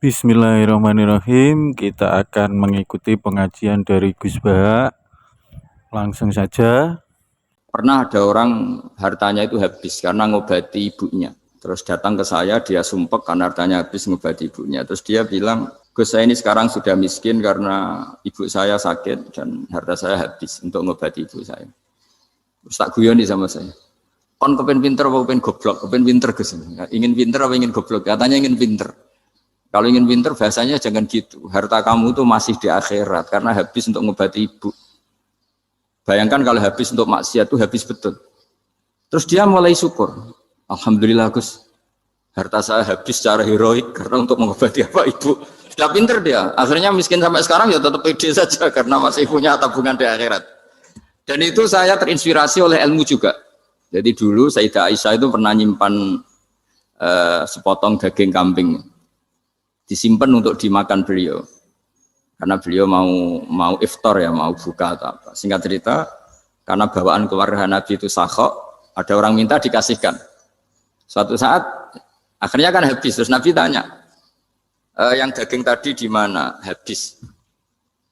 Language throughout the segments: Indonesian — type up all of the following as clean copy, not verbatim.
Bismillahirrahmanirrahim. Kita akan mengikuti pengajian dari Gus Baha. Langsung saja. Pernah ada orang hartanya itu habis karena ngobati ibunya. Terus datang ke saya, dia sumpek karena hartanya habis ngobati ibunya. Terus dia bilang, Gus, saya ini sekarang sudah miskin karena ibu saya sakit dan harta saya habis untuk ngobati ibu saya. Terus tak guyoni sama saya. Kon kepen pinter apa kepen goblok? Kepen pinter Gus. Ingin pinter apa ingin goblok? Katanya ingin pinter. Kalau ingin pinter bahasanya jangan gitu. Harta kamu itu masih di akhirat karena habis untuk ngobati ibu. Bayangkan kalau habis untuk maksiat itu habis betul. Terus dia mulai syukur. Alhamdulillah Gus, harta saya habis secara heroik karena untuk mengobati apa ibu. Sudah pinter dia. Akhirnya miskin sampai sekarang ya tetap pede saja karena masih punya tabungan di akhirat. Dan itu saya terinspirasi oleh ilmu juga. Jadi dulu Sayyidah Aisyah itu pernah nyimpan sepotong daging kambing. Disimpan untuk dimakan beliau. Karena beliau mau iftar ya, mau buka atau apa. Singkat cerita, karena bawaan keluarga Nabi itu sakhok, ada orang minta dikasihkan. Suatu saat, akhirnya kan habis. Terus Nabi tanya, yang daging tadi di mana? Habis.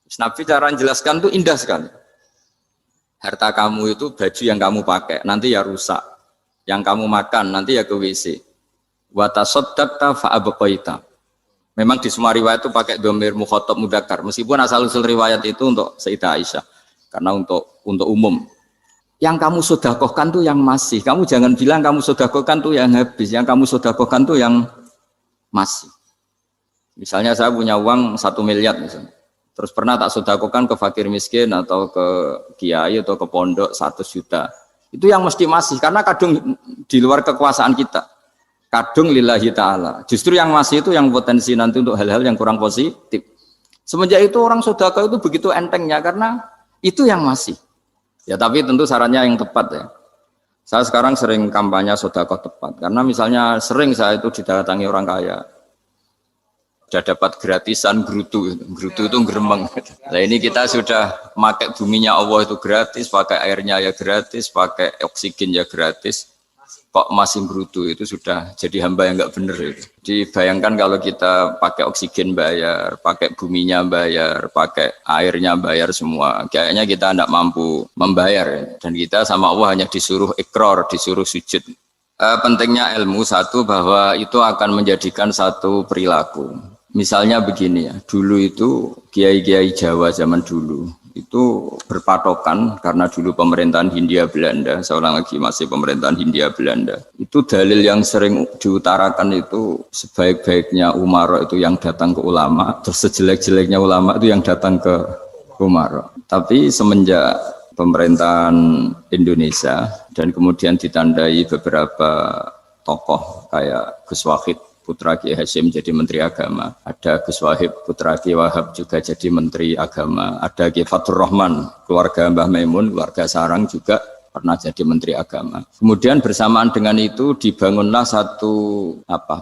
Terus Nabi cara menjelaskan itu indah sekali. Harta kamu itu baju yang kamu pakai, nanti ya rusak. Yang kamu makan, nanti ya ke WC. Wa tasaddaqta fa abqaita. Memang di semua riwayat itu pakai dhamir mukhatab mudzakkar. Meskipun asal-usul riwayat itu untuk Sayyidah Aisyah. Karena untuk umum. Yang kamu sedekahkan tuh yang masih. Kamu jangan bilang kamu sedekahkan tuh yang habis. Yang kamu sedekahkan tuh yang masih. Misalnya saya punya uang 1 miliar misalnya. Terus pernah tak sedekahkan ke fakir miskin atau ke kiai atau ke pondok 100 juta. Itu yang mesti masih. Karena kadang di luar kekuasaan kita. Kadung lillahi ta'ala. Justru yang masih itu yang potensi nanti untuk hal-hal yang kurang positif. Semenjak itu orang sedekah itu begitu entengnya karena itu yang masih. Ya tapi tentu sarannya yang tepat ya. Saya sekarang sering kampanye sedekah tepat. Karena misalnya sering saya itu didatangi orang kaya. Sudah dapat gratisan gerutu. Gerutu itu geremeng. Nah ini kita sudah pakai buminya Allah itu gratis, pakai airnya ya gratis, pakai oksigen ya gratis. Kok masih berutuh itu sudah jadi hamba yang enggak benar itu. Dibayangkan kalau kita pakai oksigen bayar, pakai buminya bayar, pakai airnya bayar semua. Kayaknya kita tidak mampu membayar. Dan kita sama Allah hanya disuruh ikrar, disuruh sujud. Pentingnya ilmu satu bahwa itu akan menjadikan satu perilaku. Misalnya begini ya, dulu itu kiai-kiai Jawa zaman dulu itu berpatokan karena dulu pemerintahan Hindia Belanda, saya ulang lagi masih pemerintahan Hindia Belanda. Itu dalil yang sering diutarakan itu sebaik-baiknya umara itu yang datang ke ulama, terus sejelek-jeleknya ulama itu yang datang ke umara. Tapi semenjak pemerintahan Indonesia dan kemudian ditandai beberapa tokoh kayak Gus Wahid putra Kiai Hasyim jadi Menteri Agama, ada Gus Wahib putra Kiai Wahab juga jadi Menteri Agama, ada Kiai Fatur Rahman keluarga Mbah Maimun, keluarga Sarang juga pernah jadi Menteri Agama. Kemudian bersamaan dengan itu dibangunlah satu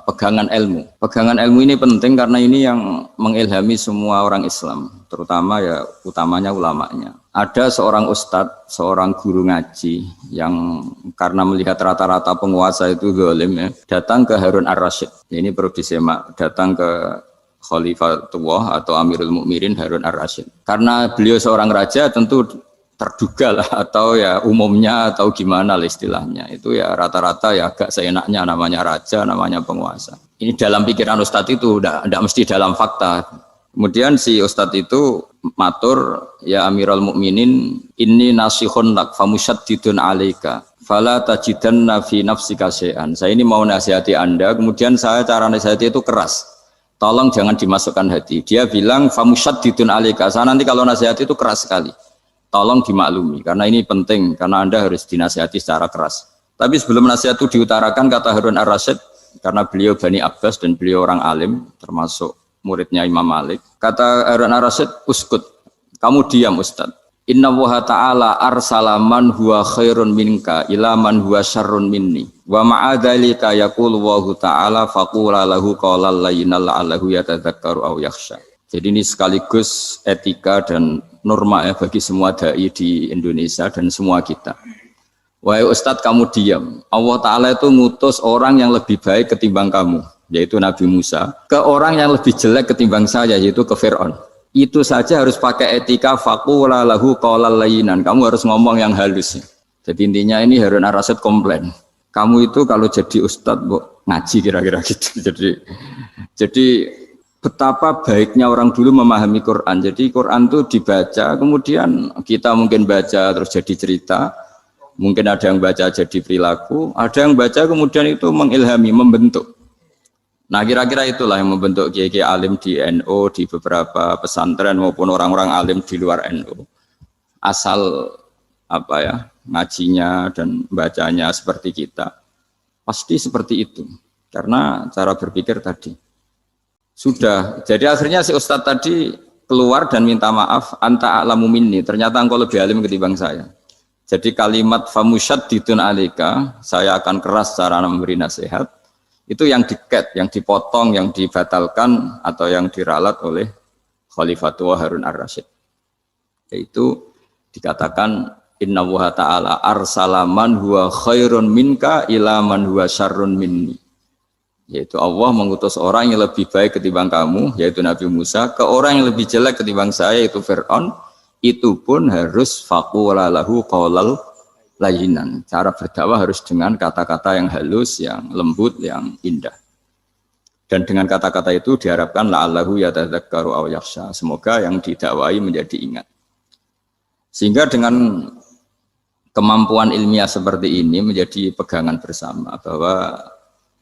pegangan ilmu. Pegangan ilmu ini penting karena ini yang mengilhami semua orang Islam, terutama ya utamanya ulamanya. Ada seorang ustadz, seorang guru ngaji yang karena melihat rata-rata penguasa itu zalim ya, datang ke Harun ar-Rasyid. Ini perlu disemak, datang ke Khalifatullah atau Amirul Mukminin Harun ar-Rasyid. Karena beliau seorang raja tentu terduga lah atau ya umumnya atau gimana lah istilahnya. Itu ya rata-rata ya agak seenaknya namanya raja, namanya penguasa. Ini dalam pikiran ustadz itu tidak mesti dalam fakta. Kemudian si ustadz itu matur, ya Amirul Mukminin, inni nasihun lak famusyaddidun alaika fala tajidanna fi nafsika syai'an. Saya ini mau nasihati Anda, kemudian saya cara nasihati itu keras. Tolong jangan dimasukkan hati. Dia bilang famusyaddidun alaika. Saya nanti kalau nasihati itu keras sekali. Tolong dimaklumi karena ini penting karena Anda harus dinasihati secara keras. Tapi sebelum nasihat itu diutarakan kata Harun ar-Rasyid karena beliau Bani Abbas dan beliau orang alim termasuk muridnya Imam Malik. Kata Harun ar-Rasyid, uskut, kamu diam Ustaz. Inna Allaha ta'ala arsala man huwa khairun minka ila man huwa syarrun minni. Wa ma'adhalika yaqulu Allahu ta'ala faqula lahu qawlan layyinan la'allahu yatadzakkaru aw yakhsha. Jadi ini sekaligus etika dan norma ya bagi semua dai di Indonesia dan semua kita. Wahai Ustadz kamu diam. Allah Ta'ala itu ngutus orang yang lebih baik ketimbang kamu. yaitu Nabi Musa, ke orang yang lebih jelek ketimbang saya, yaitu ke Fir'aun. Itu saja harus pakai etika faqula lahu qawlan layyinan. Kamu harus ngomong yang halus. Jadi intinya ini Harun ar-Rasyid komplain. Kamu itu kalau jadi ustadz ngaji kira-kira gitu. Jadi betapa baiknya orang dulu memahami Quran. Jadi Quran itu dibaca, kemudian kita mungkin baca terus jadi cerita, mungkin ada yang baca jadi perilaku, ada yang baca kemudian itu mengilhami, membentuk. Nah kira-kira itulah yang membentuk kiai-kiai alim di NU, di beberapa pesantren maupun orang-orang alim di luar NU. Asal ngajinya dan bacanya seperti kita, pasti seperti itu. Karena cara berpikir tadi. Sudah, jadi akhirnya si Ustadz tadi keluar dan minta maaf, anta a'lamu minni, ternyata engkau lebih alim ketimbang saya. Jadi kalimat famusyaddidun alika, saya akan keras cara memberi nasihat, itu yang diket, yang dipotong, yang dibatalkan atau yang diralat oleh Khalifatullah Harun ar-Rasyid. Yaitu dikatakan inna wuha ta'ala arsalaman huwa khairun minka ila man huwa syarrun minni. Yaitu Allah mengutus orang yang lebih baik ketimbang kamu, yaitu Nabi Musa, ke orang yang lebih jelek ketimbang saya, yaitu Fir'aun. Itu pun harus faqula lahu qawlal layyinan. Cara berdakwah harus dengan kata-kata yang halus, yang lembut, yang indah. Dan dengan kata-kata itu diharapkan la'allahu yatadzakkaru aw yakhsha. Semoga yang didakwai menjadi ingat. Sehingga dengan kemampuan ilmiah seperti ini menjadi pegangan bersama bahwa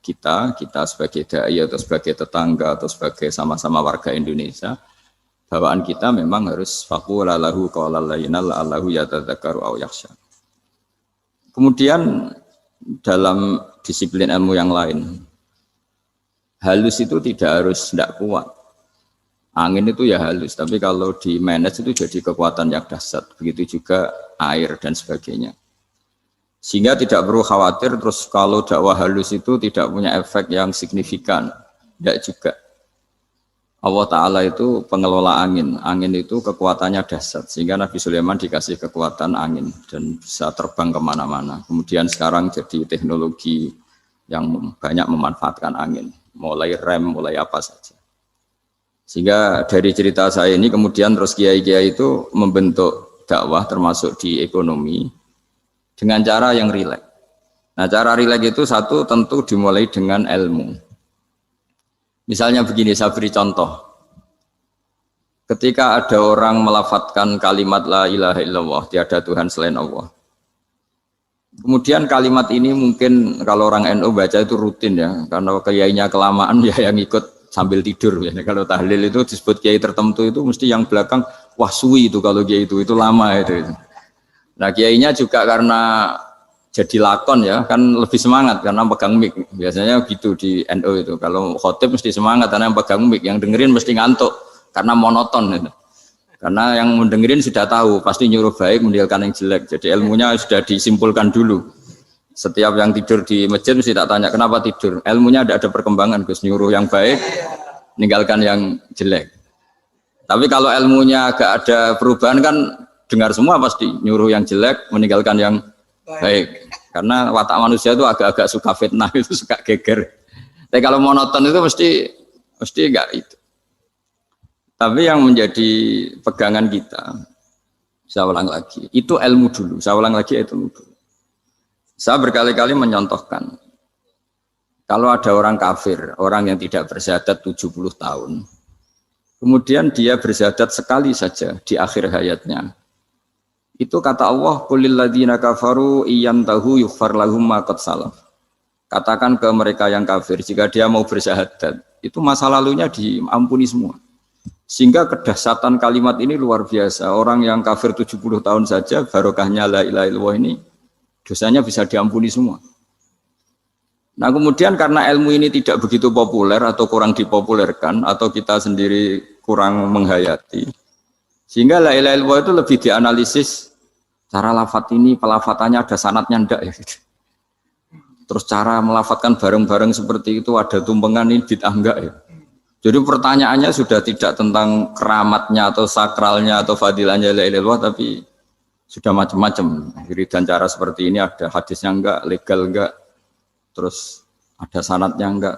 kita sebagai dai atau sebagai tetangga atau sebagai sama-sama warga Indonesia, bawaan kita memang harus faqula lahu qawlan layyinan la'allahu yatadzakkaru aw yakhsha. Kemudian dalam disiplin ilmu yang lain, halus itu tidak kuat. Angin itu ya halus, tapi kalau di manage itu jadi kekuatan yang dahsyat. Begitu juga air dan sebagainya. Sehingga tidak perlu khawatir terus kalau dakwah halus itu tidak punya efek yang signifikan. Tidak juga. Allah Ta'ala itu pengelola angin. Angin itu kekuatannya dahsyat. Sehingga Nabi Sulaiman dikasih kekuatan angin dan bisa terbang kemana-mana. Kemudian sekarang jadi teknologi yang banyak memanfaatkan angin. Mulai rem, mulai apa saja. Sehingga dari cerita saya ini kemudian terus kiai-kiai itu membentuk dakwah termasuk di ekonomi dengan cara yang rileks. Nah cara rileks itu satu tentu dimulai dengan ilmu. Misalnya begini, saya beri contoh. Ketika ada orang melafadzkan kalimat la ilaha illallah, tiada Tuhan selain Allah. Kemudian kalimat ini mungkin kalau orang NU baca itu rutin ya, karena kiainya kelamaan ya yang ikut sambil tidur. Ya. Kalau tahlil itu disebut kiai tertentu itu mesti yang belakang wah suwi itu kalau kiai itu lama itu. Nah kiainya juga karena jadi lakon ya kan lebih semangat karena pegang mic. Biasanya gitu di NU itu. Kalau khotib mesti semangat karena yang pegang mic, yang dengerin mesti ngantuk karena monoton itu. Karena yang mendengerin sudah tahu pasti nyuruh baik meninggalkan yang jelek. Jadi ilmunya sudah disimpulkan dulu. Setiap yang tidur di masjid mesti tak tanya kenapa tidur. Ilmunya tidak ada perkembangan, Gus, nyuruh yang baik meninggalkan yang jelek. Tapi kalau ilmunya agak ada perubahan kan dengar semua pasti nyuruh yang jelek meninggalkan yang baik. Karena watak manusia itu agak-agak suka fitnah, itu suka geger. Tapi kalau monoton itu mesti enggak itu. Tapi yang menjadi pegangan kita, saya ulang lagi, itu ilmu dulu. Saya ulang lagi itu ilmu dulu. Saya berkali-kali menyontohkan, kalau ada orang kafir, orang yang tidak bersyahadat 70 tahun, kemudian dia bersyahadat sekali saja di akhir hayatnya. Itu kata Allah, qulil ladzina kafaru iyantahu yughfar lahum ma qad salaf. Katakan ke mereka yang kafir, jika dia mau bersyahadat, itu masa lalunya diampuni semua. Sehingga kedahsyatan kalimat ini luar biasa. Orang yang kafir 70 tahun saja, barokahnya la ilaha illallah ini, dosanya bisa diampuni semua. Nah kemudian karena ilmu ini tidak begitu populer atau kurang dipopulerkan, atau kita sendiri kurang menghayati, sehingga la ilaha illallah itu lebih dianalisis cara lafadz ini, pelafatannya ada sanadnya enggak ya gitu. Terus cara melafatkan bareng-bareng seperti itu ada tumpengan ini bid'ah enggak ya. Jadi pertanyaannya sudah tidak tentang keramatnya atau sakralnya atau fadilahnya la ilaha illallah, tapi sudah macam-macam. Dan cara seperti ini ada hadisnya enggak, legal enggak, terus ada sanadnya enggak.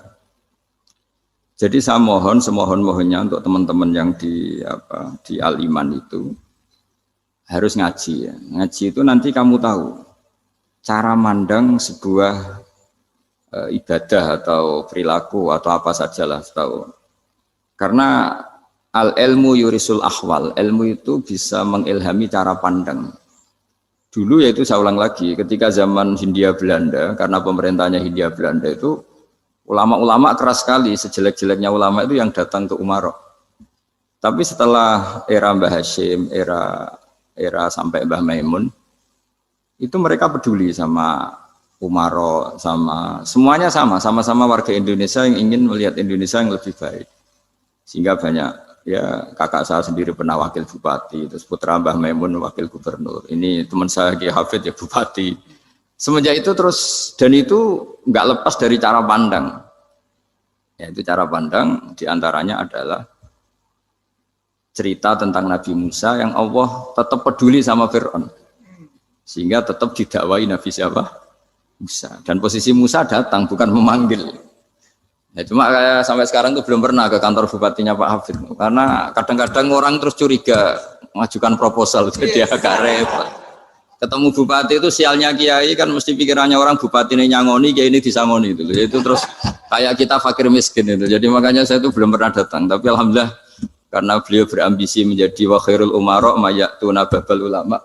Jadi saya mohon semohon-mohonnya untuk teman-teman yang di Al-Iman itu harus ngaji ya. Ngaji itu nanti kamu tahu cara mandang sebuah ibadah atau perilaku atau apa sajalah tahu. Karena al-ilmu yurisul ahwal, ilmu itu bisa mengilhami cara pandang. Dulu yaitu saya ulang lagi, ketika zaman Hindia Belanda, karena pemerintahnya Hindia Belanda itu ulama-ulama keras sekali, sejelek-jeleknya ulama itu yang datang ke Umaro. Tapi setelah era Mbah Hashim, era sampai Mbah Maimun, itu mereka peduli sama Umaro, semuanya sama-sama warga Indonesia yang ingin melihat Indonesia yang lebih baik. Sehingga banyak, ya kakak saya sendiri pernah wakil bupati, terus putra Mbah Maimun wakil gubernur. Ini teman saya Ki Hafid ya bupati. Semenjak itu terus, dan itu nggak lepas dari cara pandang. Yaitu cara pandang diantaranya adalah cerita tentang Nabi Musa yang Allah tetap peduli sama Fir'aun. Sehingga tetap didakwai Nabi siapa? Musa. Dan posisi Musa datang, bukan memanggil. Ya, cuma kayak sampai sekarang tuh belum pernah ke kantor bupatinya Pak Hafid. Karena kadang-kadang orang terus curiga, mengajukan proposal, jadi agak repot. Ketemu bupati itu sialnya kiai kan mesti pikirannya orang bupati ini nyangoni, kiai ini disangoni itu. Itu terus kayak kita fakir miskin itu. Jadi makanya saya itu belum pernah datang. Tapi alhamdulillah karena beliau berambisi menjadi wa khairul umara mayatuna babal ulama.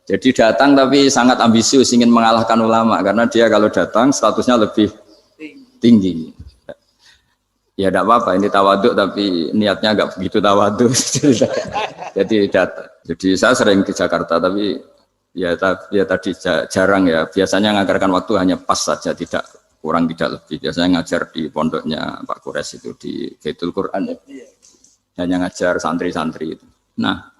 Jadi datang tapi sangat ambisius ingin mengalahkan ulama karena dia kalau datang statusnya lebih tinggi. Ya tidak apa-apa, ini tawaduk tapi niatnya agak begitu tawaduk. Jadi saya sering ke Jakarta tapi ya tadi jarang ya. Biasanya ngajarkan waktu hanya pas saja, tidak kurang tidak lebih. Biasanya ngajar di pondoknya Pak Kures itu di Baitul Quran ya. Hanya ngajar santri-santri itu. Nah,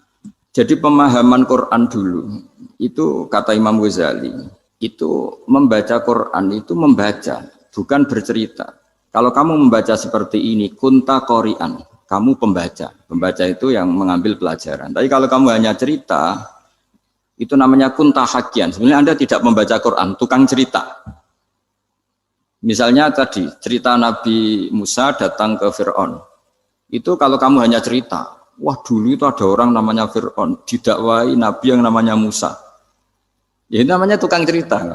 jadi pemahaman Quran dulu itu kata Imam Ghazali itu membaca Quran itu membaca, bukan bercerita. Kalau kamu membaca seperti ini, kunta qori'an, kamu pembaca. Pembaca itu yang mengambil pelajaran. Tapi kalau kamu hanya cerita, itu namanya kunta hakian. Sebenarnya Anda tidak membaca Quran, tukang cerita. Misalnya tadi, cerita Nabi Musa datang ke Fir'aun. Itu kalau kamu hanya cerita, wah dulu itu ada orang namanya Fir'aun, didakwai Nabi yang namanya Musa. Ya ini namanya tukang cerita.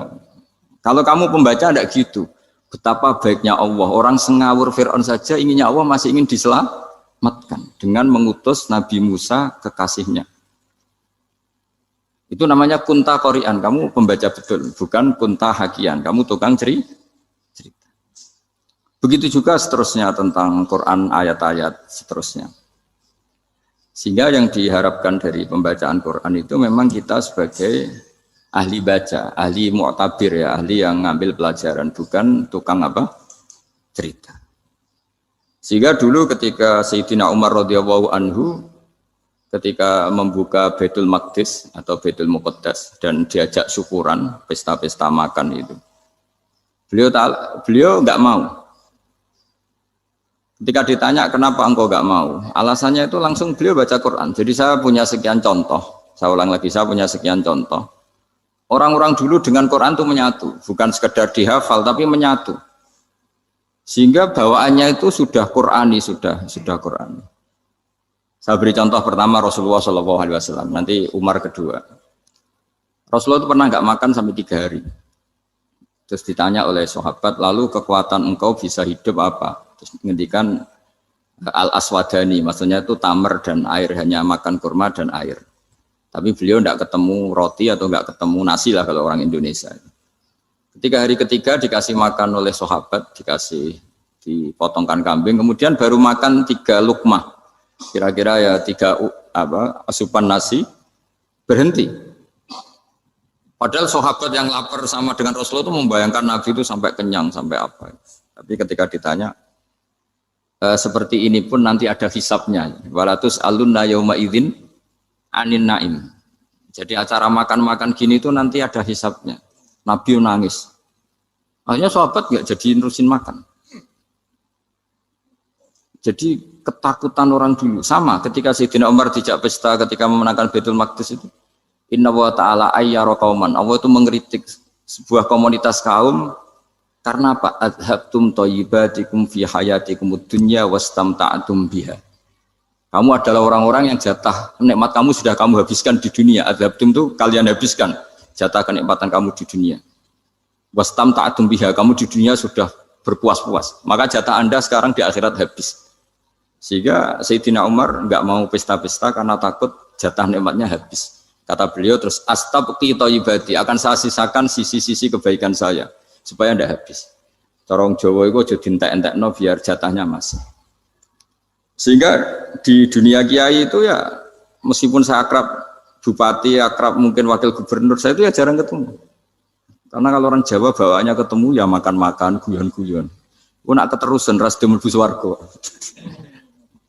Kalau kamu pembaca tidak gitu. Betapa baiknya Allah, orang sengawur Fir'aun saja inginnya Allah masih ingin diselamatkan dengan mengutus Nabi Musa kekasihnya. Itu namanya kunta qori'an, kamu pembaca betul, bukan kunta hakian, kamu tukang cerita. Begitu juga seterusnya tentang Quran ayat-ayat seterusnya. Sehingga yang diharapkan dari pembacaan Quran itu memang kita sebagai ahli baca, ahli mu'tabir ya, ahli yang ngambil pelajaran, bukan tukang apa? Cerita. Sehingga dulu ketika Sayyidina Umar radhiyallahu anhu ketika membuka Baitul Maqdis atau Baitul Muqaddas dan diajak syukuran, pesta-pesta makan itu. Beliau enggak mau. Ketika ditanya kenapa engkau enggak mau? Alasannya itu langsung beliau baca Quran. Jadi saya punya sekian contoh. Saya ulang lagi, saya punya sekian contoh. Orang-orang dulu dengan Quran itu menyatu, bukan sekedar dihafal tapi menyatu. Sehingga bawaannya itu sudah Qurani, sudah Qurani. Saya beri contoh pertama Rasulullah SAW, nanti Umar kedua. Rasulullah itu pernah nggak makan sampai 3 hari. Terus ditanya oleh sahabat, lalu kekuatan engkau bisa hidup apa? Terus ngendikan al-aswadani, maksudnya itu tamar dan air, hanya makan kurma dan air. Tapi beliau tidak ketemu roti atau nggak ketemu nasi lah kalau orang Indonesia. Ketika hari ketiga dikasih makan oleh sahabat, dipotongkan kambing, kemudian baru makan 3 lukmah, kira-kira ya 3 asupan nasi, berhenti. Padahal sahabat yang lapar sama dengan Rasulullah itu membayangkan Nabi itu sampai kenyang, sampai apa. Tapi ketika ditanya, seperti ini pun nanti ada hisabnya. Walatus alunna yauma idzin anin naim. Jadi acara makan-makan gini itu nanti ada hisabnya. Nabi nangis. Akhirnya sahabat nggak jadi nerusin makan. Jadi ketakutan orang dulu sama ketika Sayyidina Umar dijak pesta ketika memenangkan Baitul Maqdis itu. Inna wa ta'ala ayyara qauman. Allah itu mengkritik sebuah komunitas kaum Karena apa? Adhabtum thayyibatikum fi hayatikumud dunya wastamta'tum biha. Kamu adalah orang-orang yang jatah nikmat kamu sudah kamu habiskan di dunia. Adhabtum itu kalian habiskan jatah kenikmatan kamu di dunia. Wastamta'tum biha, kamu di dunia sudah berpuas-puas. Maka jatah Anda sekarang di akhirat habis. Sehingga Sayyidina Umar enggak mau pesta-pesta karena takut jatah nikmatnya habis. Kata beliau terus astabqi thayyibati, akan saya sisakan sisi-sisi kebaikan saya supaya tidak habis. Corong Jawa itu aja dientek-entekno biar jatahnya masih. Sehingga di dunia kiai itu ya meskipun saya akrab bupati, akrab mungkin wakil gubernur, saya itu ya jarang ketemu. Karena kalau orang Jawa bawaannya ketemu ya makan-makan, guyon-guyon. Aku nak keterusan ras demul buswargo.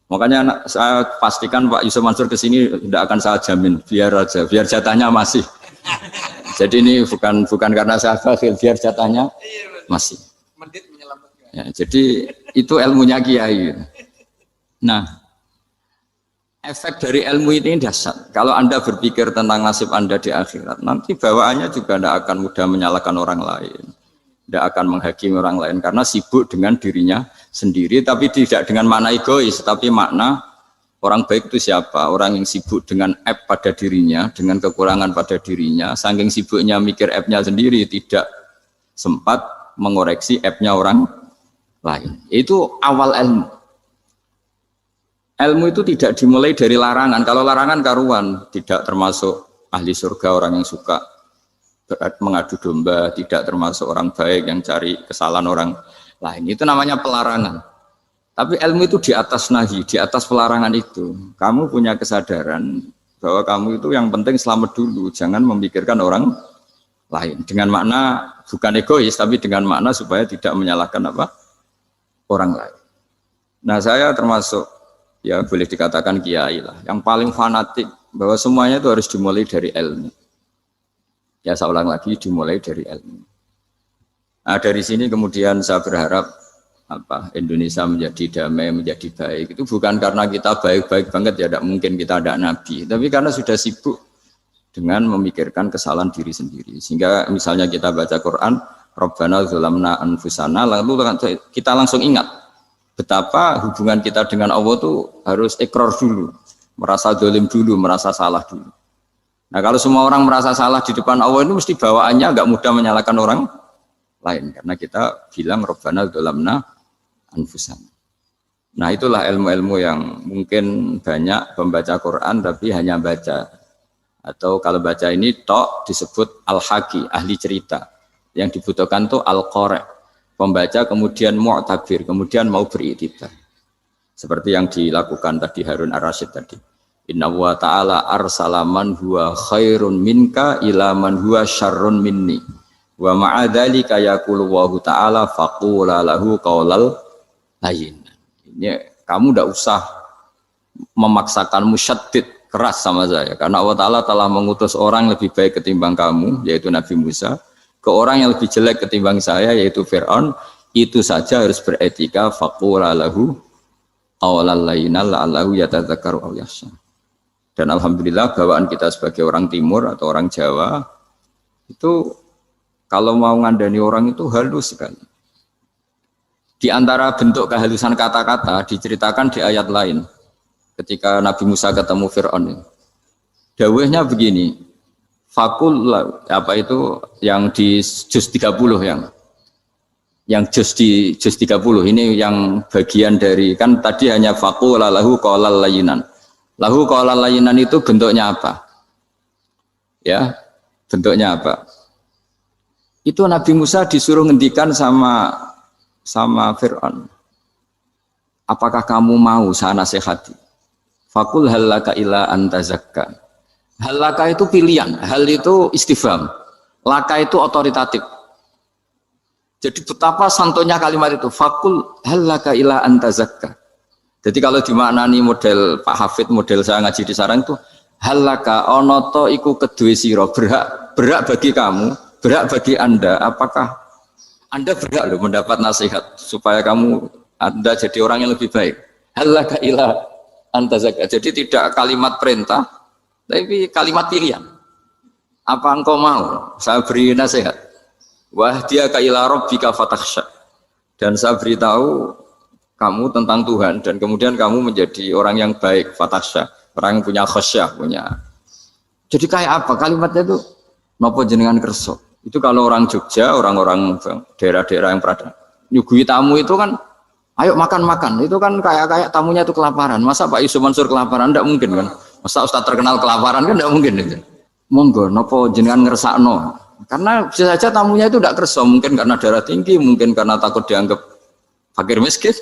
Makanya saya pastikan Pak Yusuf Mansur ke sini tidak akan saya jamin, biar aja, biar jatahnya masih. Jadi ini bukan karena saya bakhil, biar jatahnya masih. Ya, jadi itu ilmunya kiai. Nah, efek dari ilmu ini dahsyat. Kalau Anda berpikir tentang nasib Anda di akhirat, nanti bawaannya juga tidak akan mudah menyalahkan orang lain, tidak akan menghakimi orang lain karena sibuk dengan dirinya sendiri, tapi tidak dengan makna egois, tapi makna orang baik itu siapa? Orang yang sibuk dengan aib pada dirinya, dengan kekurangan pada dirinya, saking sibuknya mikir aibnya sendiri, tidak sempat mengoreksi aibnya orang lain. Itu awal ilmu. Ilmu itu tidak dimulai dari larangan. Kalau larangan karuan, tidak termasuk ahli surga, orang yang suka mengadu domba, tidak termasuk orang baik yang cari kesalahan orang lain. Itu namanya pelarangan. Tapi ilmu itu di atas nahi, di atas pelarangan itu. Kamu punya kesadaran bahwa kamu itu yang penting selamat dulu, jangan memikirkan orang lain. Dengan makna bukan egois, tapi dengan makna supaya tidak menyalahkan apa orang lain. Nah, saya termasuk ya boleh dikatakan kiai lah, yang paling fanatik bahwa semuanya itu harus dimulai dari ilmu. Ya saya ulang lagi, dimulai dari ilmu. Nah, dari sini kemudian saya berharap Indonesia menjadi damai, menjadi baik. Itu bukan karena kita baik-baik banget, ya tidak mungkin kita ada nabi, tapi karena sudah sibuk dengan memikirkan kesalahan diri sendiri. Sehingga misalnya kita baca Quran, Rabbana dzalamna anfusana, lalu kita langsung ingat betapa hubungan kita dengan Allah itu harus ikrar dulu, merasa zalim dulu, merasa salah dulu. Nah, kalau semua orang merasa salah di depan Allah itu mesti bawaannya agak mudah menyalahkan orang lain, karena kita bilang Rabbana dzalamna anfusana. Nah, itulah ilmu-ilmu yang mungkin banyak pembaca Quran tapi hanya baca, atau kalau baca ini tok disebut al-haqi, ahli cerita. Yang dibutuhkan tuh al-qari', pembaca kemudian mu'tabir, kemudian mau beriktibar. Seperti yang dilakukan tadi Harun Ar-Rasyid tadi. Inna wa ta'ala arsala man huwa khairun minka ila man huwa syarrun minni. Wa ma'adzalika yaqulu wa ta'ala faqula lahu qaulal layyin. Ini kamu tidak usah memaksakan musyaddid keras sama saya, karena Allah Ta'ala telah mengutus orang lebih baik ketimbang kamu, yaitu Nabi Musa, ke orang yang lebih jelek ketimbang saya, yaitu Fir'aun. Itu saja harus beretika. Faqula lahu qaulal layyin la'allahu yatadzakkaru aw yakhsha. Dan alhamdulillah bawaan kita sebagai orang timur atau orang Jawa itu kalau mau ngandani orang itu halus sekali. Di antara bentuk kehalusan kata-kata diceritakan di ayat lain. Ketika Nabi Musa ketemu Fir'aun. Dawuhnya begini. Fakul apa itu yang di juz 30 yang juz di juz 30 ini yang bagian dari, kan tadi hanya fakul lahu qaulal layyinan. Lahu qaulal layyinan itu bentuknya apa? Ya, bentuknya apa? Itu Nabi Musa disuruh ngendikan sama Fir'aun. Apakah kamu mau saya nasihati? Fakul halaka ila anta zakka. Hal laka itu pilihan, hal itu istifham, laka itu otoritatif. Jadi betapa santonya kalimat itu. Fakul hal laka ila anta zakka. Jadi kalau dimaknani model Pak Hafid, model saya ngaji di sarang itu, hal laka onoto iku kedue siro, berhak bagi kamu, berhak bagi Anda. Apakah Anda berhak loh mendapat nasihat supaya Anda jadi orang yang lebih baik? Hal laka ila anta zakka. Jadi tidak kalimat perintah, tapi kalimat pilihan. Apa engkau mau saya beri nasihat? Wahdiyaka ila rabbika fatakhsha. Dan saya beritahu kamu tentang Tuhan dan kemudian kamu menjadi orang yang baik, fatakhsha, orang yang punya khasyah, punya. Jadi kayak apa kalimatnya itu? Napa jenengan kersa? Itu kalau orang Jogja, orang-orang daerah-daerah yang berada nyugui tamu itu kan ayo makan-makan, itu kan kayak tamunya itu kelaparan. Masa Pak Yusuf Mansur kelaparan? Tidak mungkin kan. Masa Ustadz terkenal kelaparan kan tidak mungkin itu. Monggo napa jenengan ngersakno. Karena bisa saja tamunya itu tidak kerso, mungkin karena darah tinggi, mungkin karena takut dianggap fakir miskin,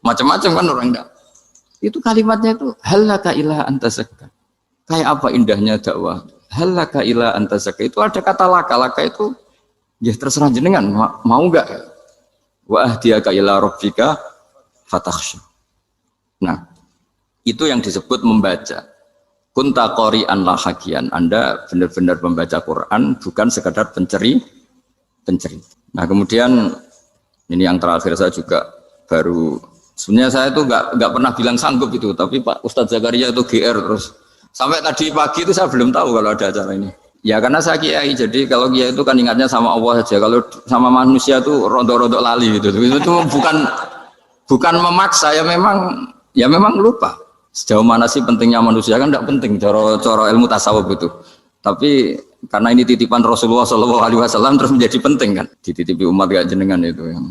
macam-macam kan orang enggak. Itu kalimatnya itu halaka ila anta zakka. Kayak apa indahnya dakwah. Halaka ila anta zakka. Itu ada kata laka itu ya terserah jenengan mau enggak. Wa ahdiyaka ila rabbika fatakhsha. Nah, itu yang disebut membaca. Kunta qori'an la hakian. Anda benar-benar membaca Quran, bukan sekadar penceri. Nah, kemudian ini yang terakhir saya juga baru sebenarnya saya itu nggak pernah bilang sanggup itu, tapi Pak Ustadz Zakaria itu GR terus. Sampai tadi pagi itu saya belum tahu kalau ada acara ini. Ya karena saya kiai, jadi kalau kiai itu kan ingatnya sama Allah saja. Kalau sama manusia itu rodok-rodok lali gitu. Itu bukan memaksa, ya memang lupa. Sejauh mana sih pentingnya manusia kan tidak penting coro ilmu tasawuf itu. Tapi karena ini titipan Rasulullah SAW terus menjadi penting kan. Dititipi umat gak jenengan itu yang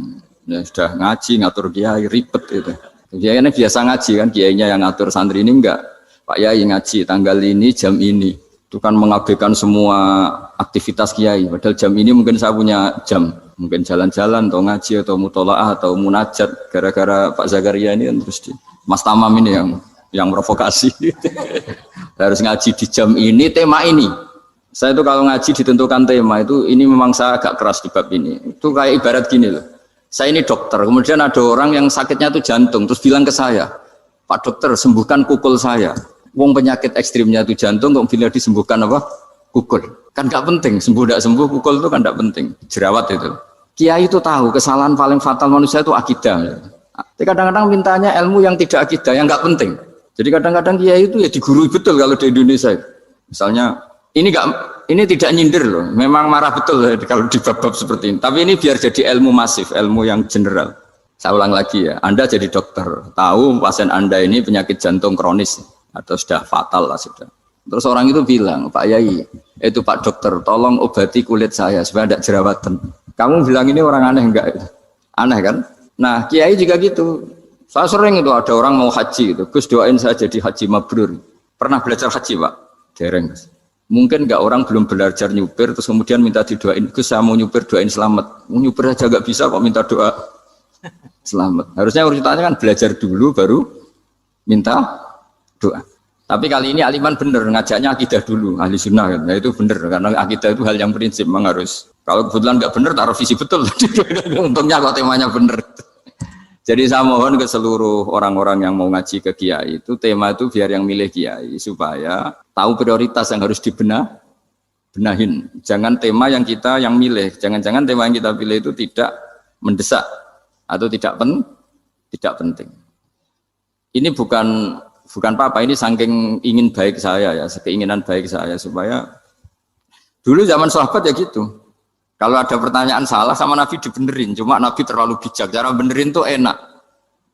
ya sudah ngaji ngatur kiai ribet itu. Kiainya biasa ngaji kan, kiainya yang ngatur santri ini enggak. Pak Yai ngaji tanggal ini jam ini. Itu kan mengabaikan semua aktivitas kiai. Padahal jam ini mungkin saya punya jam. Mungkin jalan-jalan atau ngaji atau mutolaah atau munajat. Gara-gara Pak Zakaria ini kan terus Mas Tamam ini yang provokasi. Harus ngaji di jam ini, tema ini. Saya itu kalau ngaji ditentukan tema itu, ini memang saya agak keras di bab ini. Itu kayak ibarat gini loh. Saya ini dokter, kemudian ada orang yang sakitnya itu jantung, terus bilang ke saya, Pak dokter sembuhkan kukul saya. Wong penyakit ekstrimnya itu jantung, kok bila disembuhkan apa? Kukul. Kan gak penting, sembuh tidak sembuh, kukul itu kan gak penting. Jerawat itu. Kiai itu tahu kesalahan paling fatal manusia itu akidah. Tapi kadang-kadang mintanya ilmu yang tidak akidah, yang gak penting. Jadi kadang-kadang kiai itu ya digurui betul kalau di Indonesia. Misalnya ini tidak nyindir loh, memang marah betul kalau di bab-bab seperti ini. Tapi ini biar jadi ilmu masif, ilmu yang general. Saya ulang lagi ya, Anda jadi dokter, tahu pasien Anda ini penyakit jantung kronis atau sudah fatal lah sudah. Terus orang itu bilang, Pak Yai, itu Pak dokter, tolong obati kulit saya supaya tidak jerawatan. Kamu bilang ini orang aneh enggak? Aneh kan? Nah, kiai juga gitu. Saya sering itu ada orang mau haji gitu, Gus doain saya jadi haji mabrur. Pernah belajar haji Pak? Dereng. Mungkin enggak orang belum belajar nyupir terus kemudian minta didoain, Gus saya mau nyupir doain selamat. Mau nyupir aja enggak bisa kok minta doa selamat. Harusnya urutannya kan belajar dulu baru minta doa. Tapi kali ini Aliman bener ngajaknya akidah dulu, ahli sunnah kan. Nah, itu bener karena akidah itu hal yang prinsip memang harus. Kalau kebetulan enggak bener taruh visi betul. Untungnya kok temanya bener. Jadi saya mohon ke seluruh orang-orang yang mau ngaji ke kiai itu tema itu biar yang milih kiai supaya tahu prioritas yang harus benahin. Jangan tema yang milih, jangan-jangan tema yang kita pilih itu tidak mendesak atau tidak penting. Ini bukan apa-apa, ini saking ingin baik saya ya, keinginan baik saya supaya dulu zaman sahabat ya gitu. Kalau ada pertanyaan salah sama Nabi dibenerin, cuma Nabi terlalu bijak, cara benerin tuh enak.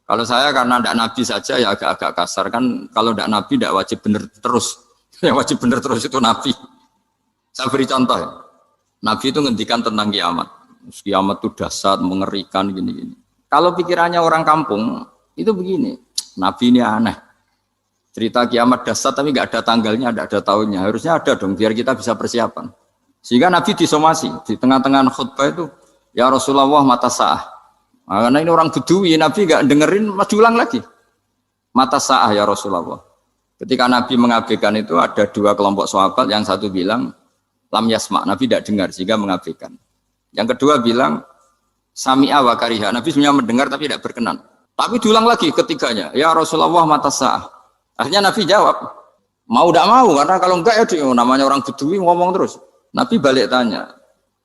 Kalau saya karena tidak Nabi saja ya agak-agak kasar kan, kalau tidak Nabi tidak wajib bener terus, yang wajib bener terus itu Nabi. Saya beri contoh ya, Nabi itu ngendikan tentang kiamat, kiamat itu dahsyat, mengerikan gini-gini. Kalau pikirannya orang kampung itu begini, Nabi ini aneh, cerita kiamat dahsyat tapi nggak ada tanggalnya, nggak ada tahunnya, harusnya ada dong biar kita bisa persiapan. Sehingga Nabi disomasi di tengah-tengah khutbah itu, ya Rasulullah mata sa'ah. Nah, karena ini orang Bedui, Nabi nggak dengerin, masih ulang lagi. Mata sa'ah ya Rasulullah. Ketika Nabi mengabaikan itu ada dua kelompok sahabat, yang satu bilang lam yasma, Nabi tidak dengar sehingga mengabaikan. Yang kedua bilang sami'a wa kariha, Nabi sebenarnya mendengar tapi tidak berkenan. Tapi diulang lagi ketiganya, ya Rasulullah mata sa'ah. Akhirnya Nabi jawab, mau tidak mau, karena kalau enggak ya namanya orang Bedui ngomong terus. Nabi balik tanya,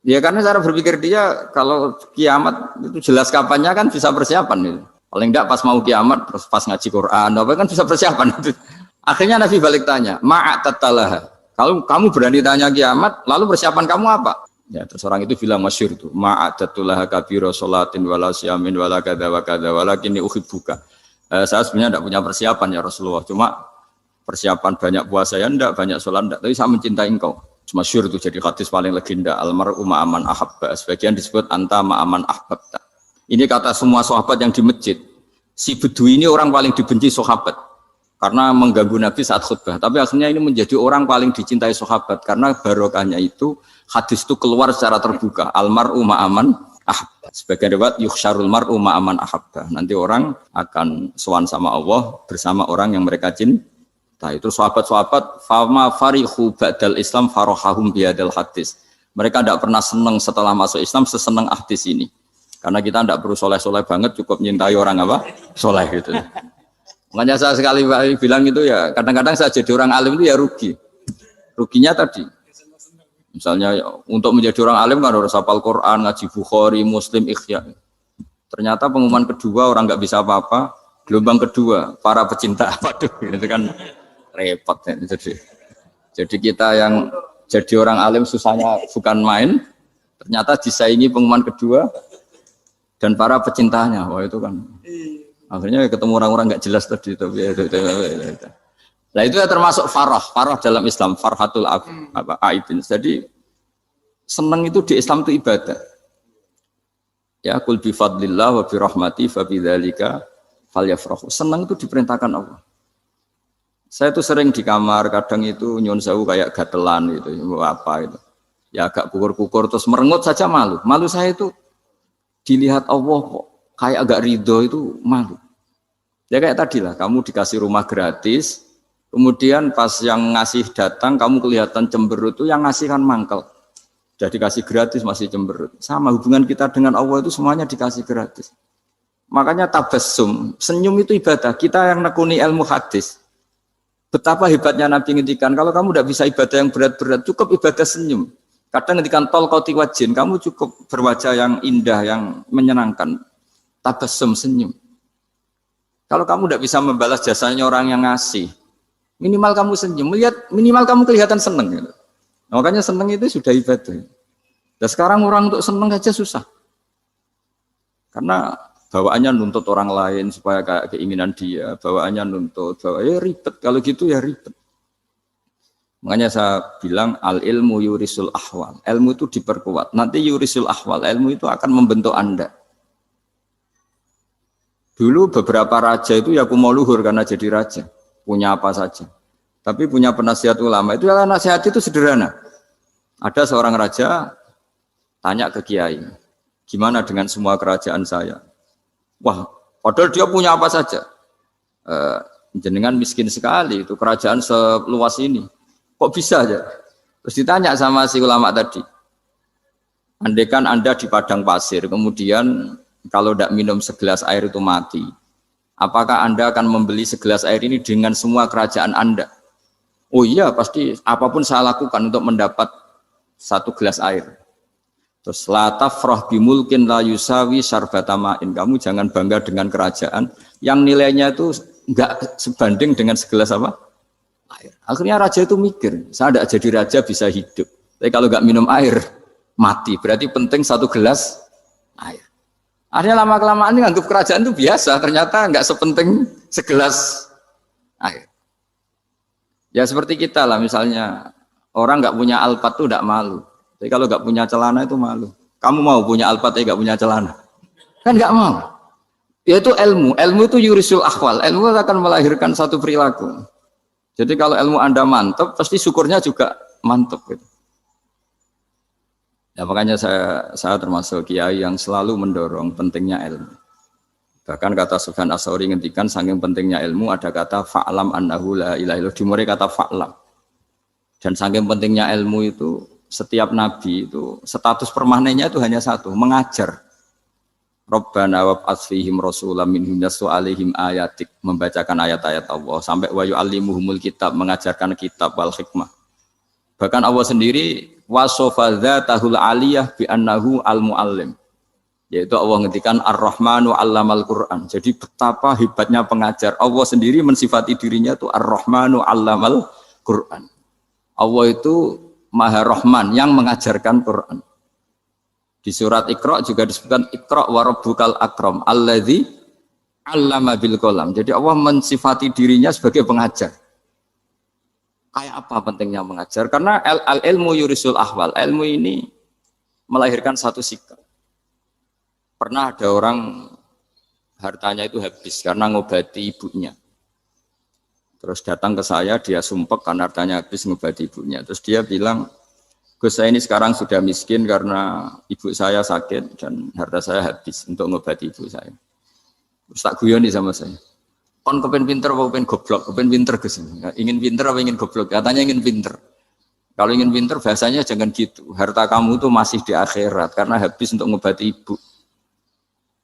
ya karena cara berpikir dia kalau kiamat itu jelas kapannya kan bisa persiapan itu. Paling enggak pas mau kiamat, terus pas ngaji Quran, apa kan bisa persiapan itu. Akhirnya Nabi balik tanya, ma'atatalaha. Kalau kamu berani tanya kiamat, lalu persiapan kamu apa? Ya, terus orang itu bilang masyhur itu, ma'adatullah kabira sholatin wala siyamin wala kadza wa kadza walakinni uhibbuka. Saya sebenarnya tidak punya persiapan ya Rasulullah, cuma persiapan banyak puasa ya enggak, banyak sholat enggak, tapi saya mencintai engkau. Masyhur itu jadi hadis paling legenda, almar'u ma'aman ahabba. Sebagian disebut anta ma'aman ahbabta. Ini kata semua sahabat yang di masjid. Si Bedui ini orang paling dibenci sahabat karena mengganggu Nabi saat khutbah. Tapi akhirnya ini menjadi orang paling dicintai sahabat karena barokahnya itu hadis itu keluar secara terbuka. Almar'u ma'aman ahabba. Sebagian riwayat yuhsyarul mar'u ma'aman ahabba. Nanti orang akan sowan sama Allah bersama orang yang mereka cintai. Nah, itu sahabat-sahabat fama farihu ba'dal Islam farahahum biadal hadis. Mereka tidak pernah senang setelah masuk Islam sesenang hadis ini. Karena kita tidak perlu soleh-soleh banget, cukup menyintai orang apa? Soleh gitu. Makanya saya sekali bilang itu ya, kadang-kadang saya jadi orang alim itu ya rugi. Ruginya tadi. Misalnya untuk menjadi orang alim kan harus hafal Quran, ngaji Bukhari, Muslim, Ikhya. Ternyata pengumuman kedua orang nggak bisa apa-apa. Gelombang kedua para pecinta waduh itu kan repot ya. Jadi kita yang jadi orang alim susahnya bukan main, ternyata disaingi pengumuman kedua dan para pecintanya. Wah itu kan akhirnya ketemu orang-orang nggak jelas tadi. Nah itu ya termasuk farah dalam Islam, farhatul aibin. Jadi senang itu di Islam itu ibadah. Ya kul bi fadlillah wa bi rahmati fa bidzalika falyafrahu. Senang itu diperintahkan Allah. Saya tuh sering di kamar, kadang itu nyun sewu kayak gatelan gitu, apa itu. Ya agak kukur-kukur terus merengut saja malu. Malu saya itu dilihat Allah kok kayak agak ridho itu malu. Ya kayak tadi lah, kamu dikasih rumah gratis, kemudian pas yang ngasih datang kamu kelihatan cemberut, itu yang ngasih kan mangkel. Udah dikasih gratis masih cemberut. Sama hubungan kita dengan Allah itu semuanya dikasih gratis. Makanya tabassum, senyum itu ibadah. Kita yang nekuni ilmu hadis. Betapa hebatnya Nabi ngendikan, kalau kamu tidak bisa ibadah yang berat-berat, cukup ibadah senyum. Kadang ngendikan tol qati wajhin, kamu cukup berwajah yang indah, yang menyenangkan. Tabassum, senyum. Kalau kamu tidak bisa membalas jasanya orang yang ngasih, minimal kamu senyum, minimal kamu kelihatan senang. Gitu. Makanya senang itu sudah ibadah. Dan sekarang orang untuk senang saja susah. Karena bawaannya nuntut orang lain supaya kayak keinginan dia, bawaannya nuntut, ya ribet. Kalau gitu ya ribet. Makanya saya bilang al ilmu yurisul ahwal. Ilmu itu diperkuat. Nanti yurisul ahwal, ilmu itu akan membentuk Anda. Dulu beberapa raja itu ya mau luhur karena jadi raja, punya apa saja. Tapi punya penasihat ulama. Itu nasihat itu sederhana. Ada seorang raja tanya ke kiai, gimana dengan semua kerajaan saya? Wah, padahal dia punya apa saja. Jenengan miskin sekali, itu kerajaan seluas ini. Kok bisa aja? Terus ditanya sama si ulama tadi. Andaikan Anda di padang pasir, kemudian kalau tidak minum segelas air itu mati. Apakah Anda akan membeli segelas air ini dengan semua kerajaan Anda? Oh iya, pasti apapun saya lakukan untuk mendapat satu gelas air. Terus la tafrah bimulkin la yusawi syarbatamain. Kamu jangan bangga dengan kerajaan yang nilainya itu enggak sebanding dengan segelas apa? Air. Akhirnya raja itu mikir, saya tidak jadi raja bisa hidup. Tapi kalau enggak minum air mati. Berarti penting satu gelas air. Akhirnya lama-kelamaan ini anggap kerajaan itu biasa, ternyata enggak sepenting segelas air. Ya seperti kita lah, misalnya orang enggak punya alpat itu enggak malu. Tapi kalau nggak punya celana itu malu. Kamu mau punya alpat tapi nggak punya celana? Kan nggak mau. Yaitu ilmu. Ilmu itu yurisul akhwal. Ilmu akan melahirkan satu perilaku. Jadi kalau ilmu Anda mantap, pasti syukurnya juga mantap. Gitu. Ya makanya saya termasuk kiai yang selalu mendorong pentingnya ilmu. Bahkan kata Sufyan Ats-Tsauri ngendikan saking pentingnya ilmu ada kata fa'lam annahu la ilaha illallah. Dimulai kata fa'lam. Dan saking pentingnya ilmu itu setiap nabi itu status permanennya itu hanya satu, mengajar. Rabbana wab'ats fihim rasulam minhum yatlu 'alaihim ayatik, membacakan ayat-ayat Allah sampai wa yu'allimuhumul kitab, mengajarkan kitab wal hikmah. Bahkan Allah sendiri wasofa dzatahul 'aliyah bi annahu al-muallim. Yaitu Allah ngendikan Ar-Rahmanu 'allamal Qur'an. Jadi betapa hebatnya pengajar. Allah sendiri mensifati dirinya itu Ar-Rahmanu 'allamal Qur'an. Allah itu Maha Rahman yang mengajarkan Quran. Di surat Iqra juga disebutkan Iqra wa rabbukal akram alladzi 'allama bil qalam. Jadi Allah mensifati dirinya sebagai pengajar. Kayak apa pentingnya mengajar? Karena ilmu yurisul ahwal. Ilmu ini melahirkan satu sikap. Pernah ada orang hartanya itu habis karena ngobati ibunya. Terus datang ke saya, dia sumpek karena hartanya habis ngobati ibunya. Terus dia bilang, Gus, saya ini sekarang sudah miskin karena ibu saya sakit dan harta saya habis untuk ngobati ibu saya. Terus tak guyoni sama saya. Kon kepen pinter apa kepen goblok? Kepen pinter Gus. Ingin pinter apa ingin goblok? Katanya ingin pinter. Kalau ingin pinter bahasanya jangan gitu. Harta kamu itu masih di akhirat karena habis untuk ngobati ibu.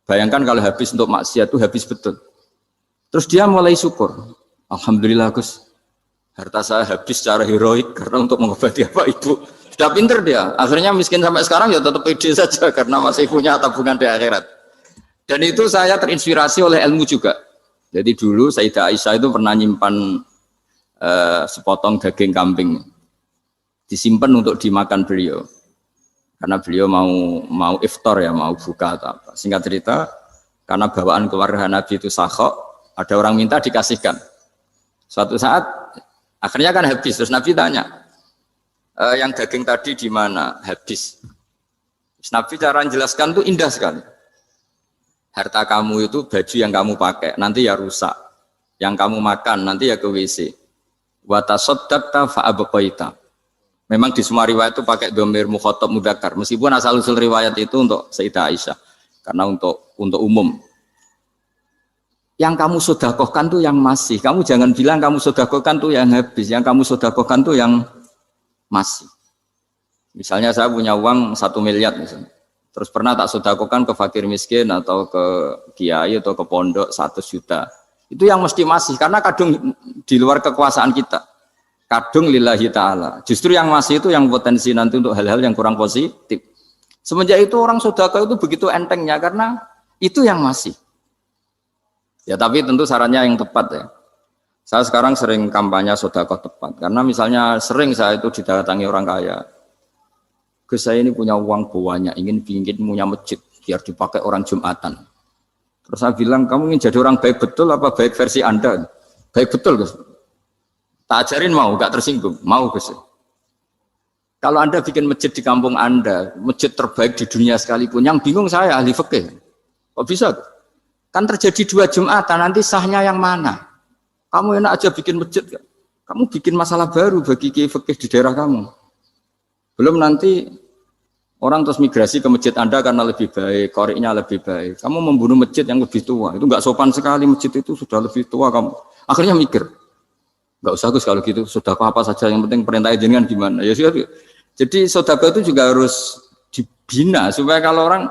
Bayangkan kalau habis untuk maksiat itu habis betul. Terus dia mulai syukur. Alhamdulillah Gus, harta saya habis secara heroik karena untuk mengobati apa ibu. Sudah pinter dia, akhirnya miskin sampai sekarang ya tetap pede saja karena masih punya tabungan di akhirat. Dan itu saya terinspirasi oleh ilmu juga. Jadi dulu Sayyidah Aisyah itu pernah nyimpan sepotong daging kambing, disimpan untuk dimakan beliau. Karena beliau mau iftar ya, mau buka atau apa. Singkat cerita, karena bawaan keluarga Nabi itu sakhok, ada orang minta dikasihkan. Suatu saat akhirnya kan habis, terus Nabi tanya, yang daging tadi di mana? Habis. Terus Nabi cara menjelaskan itu indah sekali. Harta kamu itu baju yang kamu pakai, nanti ya rusak. Yang kamu makan, nanti ya ke WC. Wa tasaddaqta fa abqaita. Memang di semua riwayat itu pakai dhamir mukhatab mudzakkar. Meskipun asal-usul riwayat itu untuk Sayyidah Aisyah, karena untuk umum. Yang kamu sedekahkan tuh yang masih. Kamu jangan bilang kamu sedekahkan tuh yang habis. Yang kamu sedekahkan tuh yang masih. Misalnya saya punya uang 1 miliar misalnya. Terus pernah tak sedekahkan ke fakir miskin atau ke kiai atau ke pondok 100 juta. Itu yang mesti masih karena kadung di luar kekuasaan kita. Kadung lillahi ta'ala. Justru yang masih itu yang potensi nanti untuk hal-hal yang kurang positif. Semenjak itu orang sedekah itu begitu entengnya karena itu yang masih. Ya tapi tentu sarannya yang tepat ya. Saya sekarang sering kampanye sedekah tepat. Karena misalnya sering saya itu didatangi orang kaya. Gus, saya ini punya uang banyak, ingin punya masjid biar dipakai orang Jumatan. Terus saya bilang, kamu ingin jadi orang baik betul apa baik versi Anda? Baik betul Gus. Tak ajarin mau, gak tersinggung. Mau Gus. Kalau Anda bikin masjid di kampung Anda, masjid terbaik di dunia sekalipun, yang bingung saya ahli fikih. Kok bisa? Kan terjadi 2 Jumatan, nanti sahnya yang mana? Kamu enak aja bikin masjid, kamu bikin masalah baru bagi kiai fikih di daerah kamu. Belum nanti orang terus migrasi ke masjid Anda karena lebih baik, koriknya lebih baik. Kamu membunuh masjid yang lebih tua, itu nggak sopan sekali, masjid itu sudah lebih tua kamu. Akhirnya mikir, nggak usah Gus kalau gitu, sedekah apa saja, yang penting perintah jenengan gimana. Ya sudah. Jadi sedekah itu juga harus dibina supaya kalau orang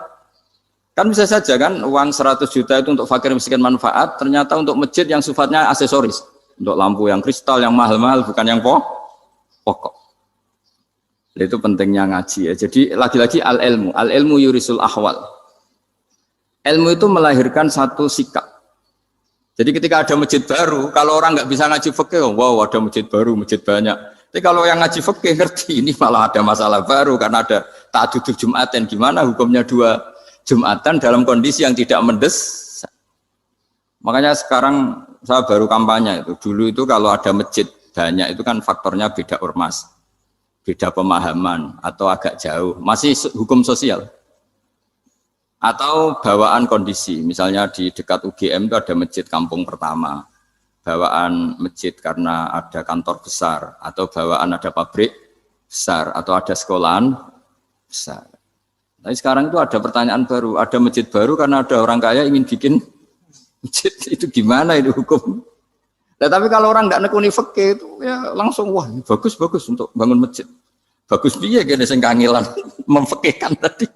kan bisa saja kan uang 100 juta itu untuk fakir miskin manfaat, ternyata untuk masjid yang sifatnya aksesoris. Untuk lampu yang kristal, yang mahal-mahal, bukan yang pokok. Itu pentingnya ngaji ya. Jadi lagi-lagi al-ilmu yurisul ahwal. Ilmu itu melahirkan satu sikap. Jadi ketika ada masjid baru, kalau orang nggak bisa ngaji fikih, wow ada masjid baru, masjid banyak. Tapi kalau yang ngaji fikih ngerti, ini malah ada masalah baru karena ada ta'addud Jumatan. Gimana hukumnya 2 Jumatan dalam kondisi yang tidak mendesak. Makanya sekarang saya baru kampanye itu. Dulu itu kalau ada masjid banyak itu kan faktornya beda ormas, beda pemahaman atau agak jauh. Masih hukum sosial. Atau bawaan kondisi. Misalnya di dekat UGM itu ada masjid kampung pertama. Bawaan masjid karena ada kantor besar atau bawaan ada pabrik besar atau ada sekolahan besar. Tapi sekarang itu ada pertanyaan baru, ada masjid baru karena ada orang kaya ingin bikin masjid, itu gimana itu hukum? Nah, tapi kalau orang nggak nekuni fikih itu ya langsung wah bagus untuk bangun masjid. Bagus piye gene sing kangelan memfikihkan tadi.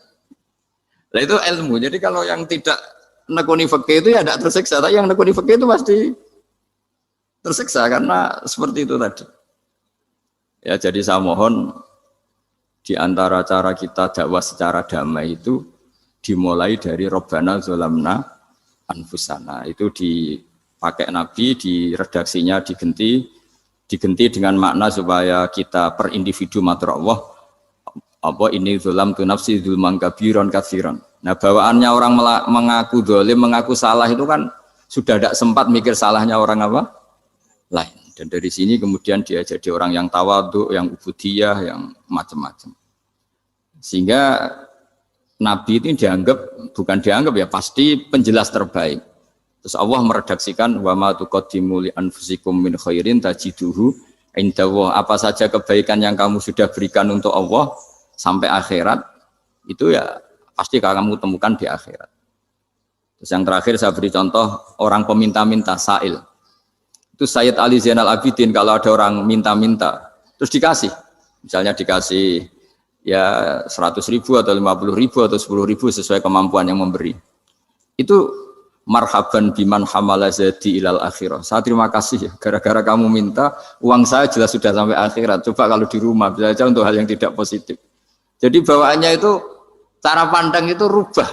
Nah itu ilmu. Jadi kalau yang tidak nekuni fikih itu ya tidak tersiksa, tapi yang nekuni fikih itu pasti tersiksa karena seperti itu tadi. Ya jadi saya mohon di antara cara kita dakwah secara damai itu dimulai dari Rabbana Zolamna Anfusana. Itu dipakai Nabi, di redaksinya diganti dengan makna supaya kita per individu matur Allah, apa ini zulam tu nafsi zulman kabiron katsiran. Nah, bawaannya orang mengaku zalim, mengaku salah itu kan sudah tidak sempat mikir salahnya orang apa lain. Dan dari sini kemudian dia jadi orang yang tawadhu, yang ubudiyah, yang macam-macam. Sehingga Nabi itu bukan dianggap ya, pasti penjelas terbaik. Terus Allah meredaksikan wa ma tuqaddimu li anfusikum min khairin tajiduhu indallah. Apa saja kebaikan yang kamu sudah berikan untuk Allah sampai akhirat itu ya pasti kamu temukan di akhirat. Terus yang terakhir saya beri contoh orang peminta-minta sa'il. Itu Sayyid Ali Zainal Abidin kalau ada orang minta-minta terus dikasih. Misalnya dikasih ya 100.000 atau 50.000 atau 10.000 sesuai kemampuan yang memberi. Itu marhaban biman hamala zadi ilal akhirah. Saya terima kasih ya, gara-gara kamu minta uang saya jelas sudah sampai akhirat. Coba kalau di rumah bisa saja untuk hal yang tidak positif. Jadi bawaannya itu cara pandang itu rubah.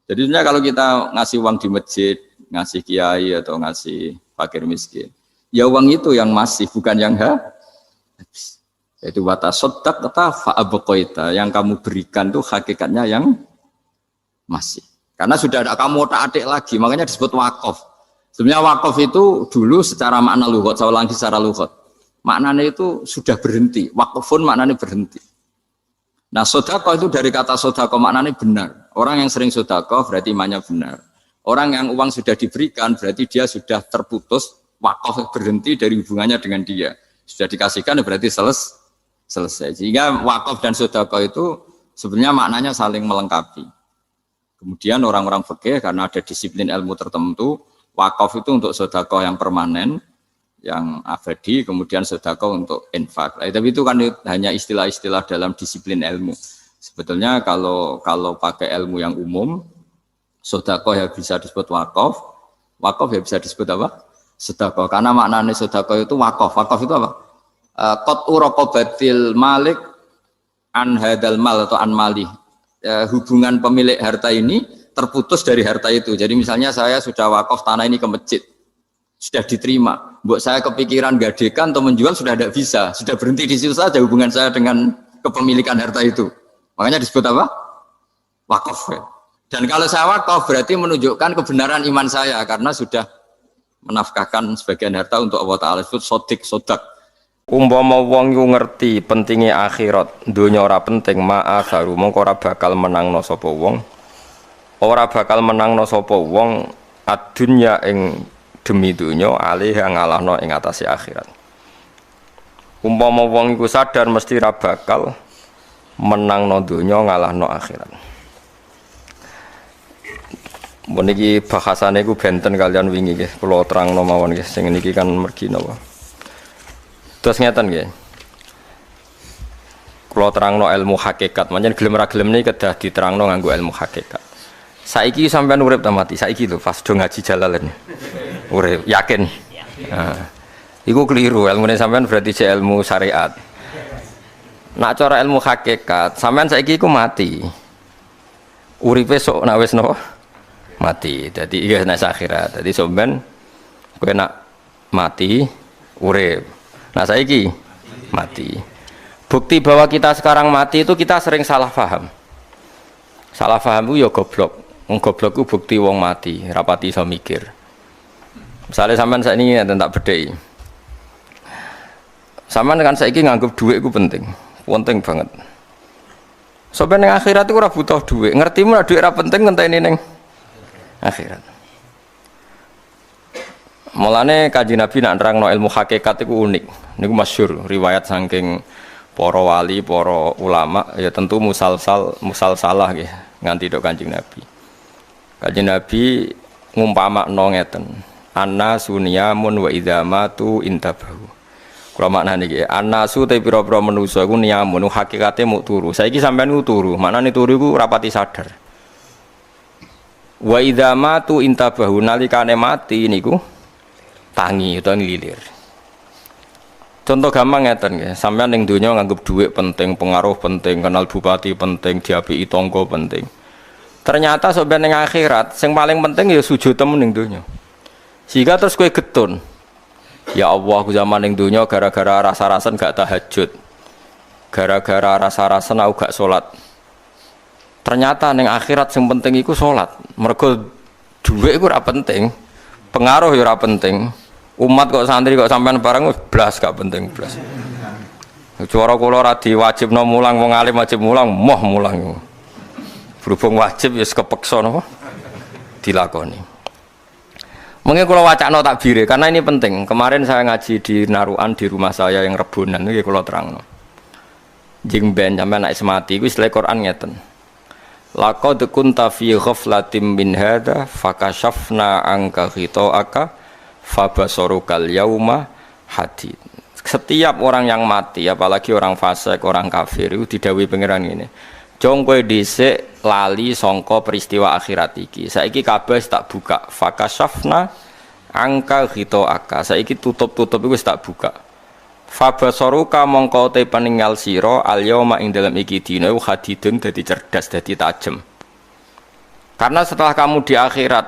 Jadi sebenarnya kalau kita ngasih uang di masjid, ngasih kiai atau ngasih fakir miskin, ya uang itu yang masih bukan yang habis. Yaitu watasodak kata fa'abqaita, yang kamu berikan itu hakikatnya yang masih. Karena sudah ada kamu otak-atik lagi, makanya disebut wakaf. Sebenarnya wakaf itu dulu secara makna lughat, saya ulangi secara lughat. Maknanya itu sudah berhenti, wakafun maknanya berhenti. Nah, sedekah itu dari kata sedekah maknanya benar. Orang yang sering sedekah berarti imannya benar. Orang yang uang sudah diberikan berarti dia sudah terputus, wakaf berhenti dari hubungannya dengan dia. Sudah dikasihkan berarti selesai. Sehingga wakaf dan sedekah itu sebenarnya maknanya saling melengkapi. Kemudian orang-orang fikih karena ada disiplin ilmu tertentu, wakaf itu untuk sedekah yang permanen, yang abadi, kemudian sedekah untuk infak. Tapi itu kan hanya istilah-istilah dalam disiplin ilmu. Sebetulnya kalau pakai ilmu yang umum, sedekah ya bisa disebut wakaf, wakaf ya bisa disebut apa? Sedekah. Karena maknanya sedekah itu wakaf. Wakaf itu apa? Qat'u raqabatil malik an hadal mal atau an malih. Hubungan pemilik harta ini terputus dari harta itu. Jadi misalnya saya sudah wakaf tanah ini ke masjid, sudah diterima. Buat saya kepikiran gadekan atau menjual sudah tidak bisa, sudah berhenti di situ saja hubungan saya dengan kepemilikan harta itu. Makanya disebut apa? Wakaf. Dan kalau saya wakaf berarti menunjukkan kebenaran iman saya karena sudah menafkahkan sebagian harta untuk Allah Ta'ala. Disebut sodak. Umpama wong iku ngerti pentinge akhirat, donya ora penting, ma'atharu mongko ora bakal menangno sapa wong. Ora bakal menangno sapa wong adunya ing demi donya alih ngalahno ing atase akhirat. Umpama wong iku sadar mesti ora bakal menangno donya ngalahno akhirat. Meniki bahasane iku benten kalian wingi nggih, kula terangno mawon nggih, sing niki kan mergi napa. Terus ngeten nggih. Kula terangno ilmu hakikat, pancen gelem ra gelem niki kedah diterangno nganggo ilmu hakikat. Saiki sampean urip ta mati? Saiki lho pas do ngaji Jalalain. Urip, yakin. Nah, iku keliru, ilmune sampean berarti cek ilmu syariat. Nak cara ilmu hakikat, sampean saiki iku mati. Uripe sok nak wis napa? Mati. Dadi iki nek akhirat. Dadi sampean kowe nak mati urip. Nah saiki mati. Bukti bahwa kita sekarang mati itu kita sering salah paham. Salah paham itu ya goblok. Wong goblok itu bukti wong mati, rapati iso mikir. Misalnya sampean saiki tak bedheki. Sampean kan saiki nganggep dhuwit iku penting. Penting banget. Sampeyan ning akhirat iku ora butuh dhuwit. Ngertimu nek dhuwit ora penting ngenteni ning akhirat. Mulane Kanjeng Nabi nak nerangno ilmu hakikat iku unik. Niku masyhur riwayat saking para wali, para ulama ya tentu musalsalah nggih nganti tok Kanjeng Nabi. Kanjeng Nabi ngumpamakno ngeten. Anna sunyamun wa idzamatu intabahu. Kula maknane iki, annasu te pira-pira manusa iku niyamun hakikate muk turu. Saiki sampean ku turu, maknane turu iku rapati sadar. Wa idzamatu intabahu nalikane mati niku tangi utawa nglilir. Contoh gampang ngeten nggih, sampean ning donya nganggep dhuwit penting, pengaruh penting, kenal bupati penting, diapiki tangga penting. Ternyata sampean ning akhirat sing paling penting ya sujud temen ning donya. Sehingga terus kowe getun. Ya Allah, aku zaman ning donya gara-gara rasa-rasan gak tahajud. gara-gara rasa-rasa aku gak sholat. Ternyata neng akhirat yang penting iku sholat. Mergo duit iku ora penting, pengaruh ya ora penting. Umat kok santri kok sampean barang blas gak penting blas. Cara kula ora diwajibno mulang, wong alim wajib mulang, moh mulang. Berhubung wajib ya kepeksa napa dilakoni. Mungkin kalau wacana takbir karena ini penting. Kemarin saya ngaji di Naruan di rumah saya yang Rebunan iki kula terangno. Jeng ben sampean nek mati iku istilah Quran ngeten. Laqad kunta fi ghaflatin min hadza fakashafna anka ghita'aka fabasarukal yauma hadid. Setiap orang yang mati, apalagi orang fasik, orang kafir itu didhawuhi pangeran ngene. Jong kowe dhisik lali sangka peristiwa akhirat iki. Saiki kabeh tak buka. Fakashafna angka ghita'aka. Saiki tutup-tutup iku wis tak buka. Fabasaruka mongko te peninggal sira al yauma ing dalam iki dina hadidun dadi cerdas, dadi tajem. Karena setelah kamu di akhirat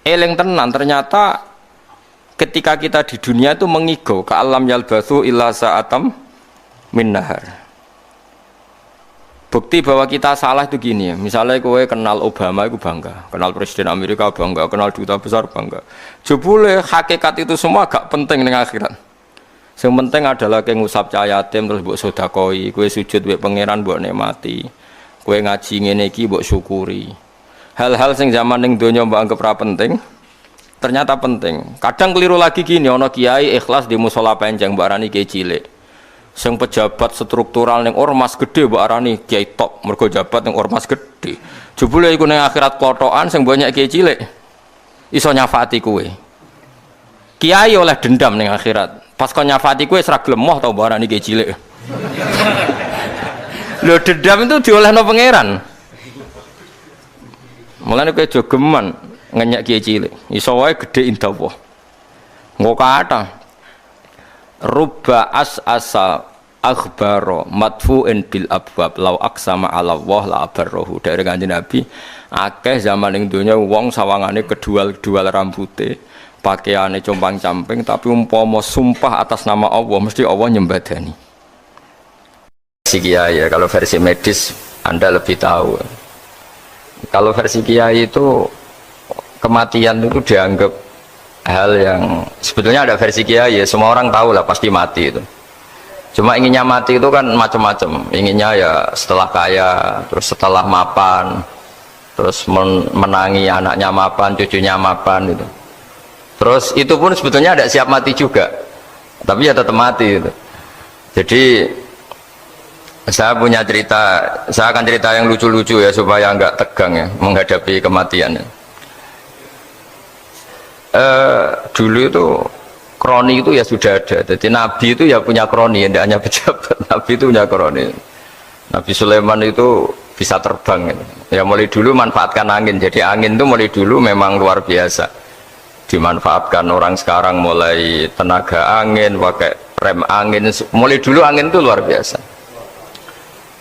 eling tenan, ternyata ketika kita di dunia itu mengigo ka alam yalbathu illa sa'atam min nahar. Bukti bahwa kita salah itu gini ya. Misalnya kowe kenal Obama itu bangga, kenal Presiden Amerika bangga, kenal duta besar bangga. Jebule hakikat itu semua gak penting ning akhirat. Yang penting adalah kowe ngusap cahaya yatim terus mbok sedekoi, kowe sujud mbek pangeran mbok nikmati. Kowe ngaji ngene iki mbok syukuri. Hal-hal sing zaman ning donya mbok anggap ora penting, ternyata penting. Kadang keliru lagi gini, ana kiai ikhlas di musala panjang mbok arani kiai cilik. Sing pejabat struktural ning ormas gede mbok arani kiai top, mergo jabat ning ormas gede. Jebule iku ning akhirat klotokan sing banyak kiai cilik. Iso nyafati kowe. Kiai oleh dendam ning akhirat. Pas kon nyafati kowe ora gelem moh ta mbok arani kiai cilik. Lho dendam itu diolehno pangeran. Mulane kowe aja geman ngenyek kiai cilik. Iso wae gedhe indah Allah. Engko kathah rubba asa akhbaro madfu'in bil abwab law aqsama ala Allah la abarrahu. Dari Kanjeng Nabi akeh zaman ning donya wong sawangane kedual rambute, pakaiane compang-camping tapi umpama sumpah atas nama Allah mesti Allah nyembadani. Si kiai ya, kalau versi medis Anda lebih tahu. Kalau versi kiai itu kematian itu dianggap hal yang sebetulnya ada versi kiai ya, semua orang tahu lah pasti mati itu. Cuma inginnya mati itu kan macam-macam. Inginnya ya setelah kaya, terus setelah mapan, terus menangi anaknya mapan, cucunya mapan itu. Terus itu pun sebetulnya ada siap mati juga, tapi ya tetap mati itu. Jadi saya punya cerita, saya akan cerita yang lucu-lucu ya supaya nggak tegang ya menghadapi kematian. Dulu itu kroni itu ya sudah ada. Jadi Nabi itu ya punya kroni, tidak hanya pejabat. Nabi itu punya kroni. Nabi Sulaiman itu bisa terbang. Ya mulai dulu manfaatkan angin. Jadi angin itu mulai dulu memang luar biasa. Dimanfaatkan orang sekarang mulai tenaga angin, pakai rem angin. Mulai dulu angin itu luar biasa.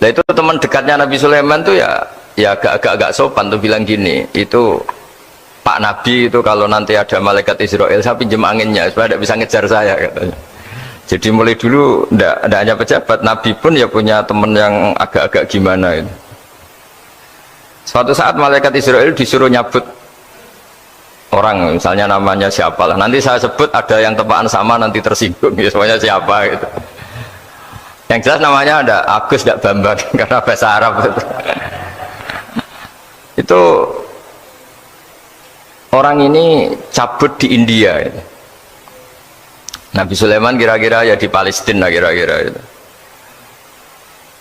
Nah itu teman dekatnya Nabi Sulaiman tuh ya agak sopan tuh bilang gini, itu Pak Nabi itu kalau nanti ada malaikat Israel saya pinjam anginnya supaya tidak bisa ngejar saya katanya. Jadi mulai dulu tidak hanya pejabat, Nabi pun ya punya teman yang agak-agak gimana itu. Suatu saat malaikat Israel disuruh nyabut orang, misalnya namanya siapa lah, nanti saya sebut ada yang tepaan sama nanti tersinggung ya, semuanya siapa gitu. Yang jelas namanya ada Agus tidak Bambang karena bahasa Arab itu. Itu orang ini cabut di India gitu. Nabi Sulaiman kira-kira ya di Palestina kira-kira itu.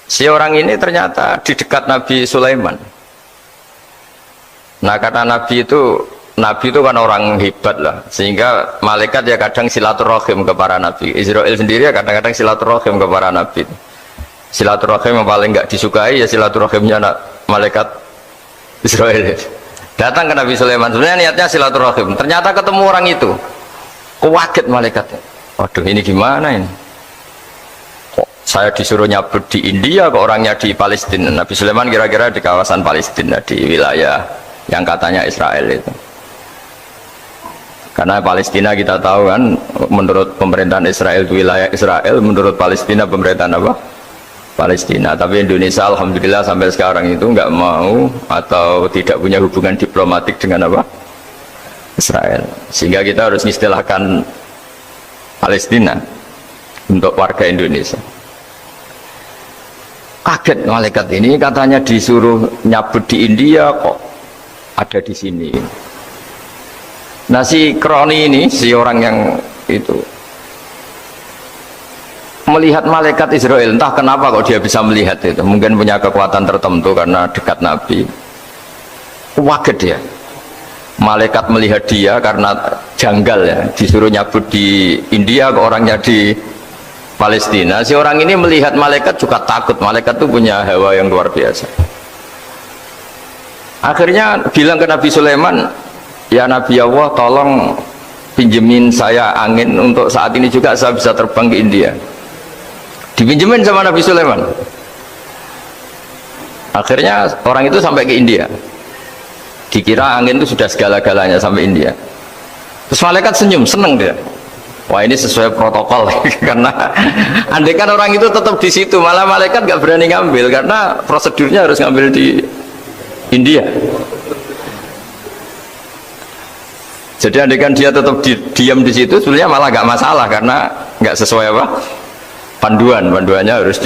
Si orang ini ternyata di dekat Nabi Sulaiman. Nah karena Nabi itu kan orang hebat lah, sehingga malaikat ya kadang silaturahim ke para nabi. Israel sendiri ya kadang-kadang silaturahim ke para nabi. Silaturahim yang paling nggak disukai ya silaturahimnya malaikat Israel. Datang ke Nabi Sulaiman, sebenarnya niatnya silaturahim. Ternyata ketemu orang itu, kaget malaikatnya. Waduh ini gimana ini? Kok saya disuruh nyabut di India, kok orangnya di Palestina? Nabi Sulaiman kira-kira di kawasan Palestina, di wilayah yang katanya Israel itu. Karena Palestina kita tahu kan, menurut pemerintahan Israel itu wilayah Israel, menurut Palestina pemerintahan apa? Palestina. Tapi Indonesia alhamdulillah sampai sekarang itu nggak mau atau tidak punya hubungan diplomatik dengan apa? Israel. Sehingga kita harus mengistilahkan Palestina untuk warga Indonesia. Kaget malaikat ini, katanya disuruh nyabut di India kok ada di sini. Nah si Kroni ini, si orang yang itu melihat malaikat Israel, entah kenapa kok dia bisa melihat itu, mungkin punya kekuatan tertentu karena dekat Nabi. Kaget dia, malaikat melihat dia karena janggal ya, disuruh nyabut di India kok orangnya di Palestina. Si orang ini melihat malaikat juga takut, malaikat itu punya hawa yang luar biasa. Akhirnya bilang ke Nabi Sulaiman, ya Nabi Allah tolong pinjemin saya angin untuk saat ini juga saya bisa terbang ke India. Dipinjemin sama Nabi Sulaiman. Akhirnya orang itu sampai ke India, dikira angin itu sudah segala-galanya sampai India. Terus malaikat senyum, seneng dia. Wah ini sesuai protokol karena andaikan orang itu tetap di situ malah malaikat nggak berani ngambil karena prosedurnya harus ngambil di India. Jadi andaikan dia tetap diam di situ sebenarnya malah nggak masalah karena nggak sesuai apa panduannya harus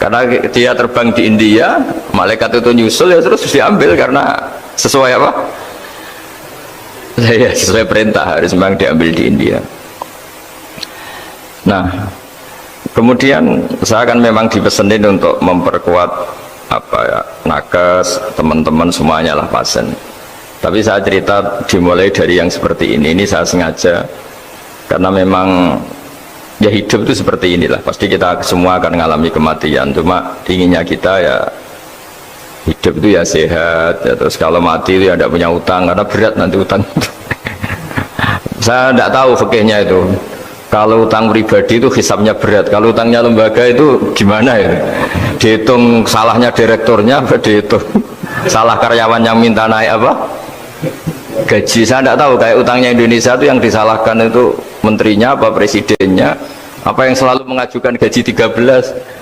karena dia terbang di India, malaikat itu nyusul ya terus diambil karena sesuai apa? Ya, sesuai perintah harus memang diambil di India. Nah, kemudian saya kan memang dipesenin untuk memperkuat apa ya nakes teman-teman semuanya lah pasien. Tapi saya cerita dimulai dari yang seperti ini saya sengaja karena memang ya hidup itu seperti inilah, pasti kita semua akan mengalami kematian, cuma inginnya kita ya hidup itu ya sehat ya, terus kalau mati itu ya tidak punya utang karena berat nanti utang. Saya tidak tahu fikihnya itu, kalau utang pribadi itu hisabnya berat, kalau utangnya lembaga itu gimana ya, dihitung salahnya direkturnya apa dihitung salah karyawan yang minta naik apa gaji. Saya tidak tahu, kayak utangnya Indonesia itu yang disalahkan itu menterinya apa presidennya apa yang selalu mengajukan gaji 13.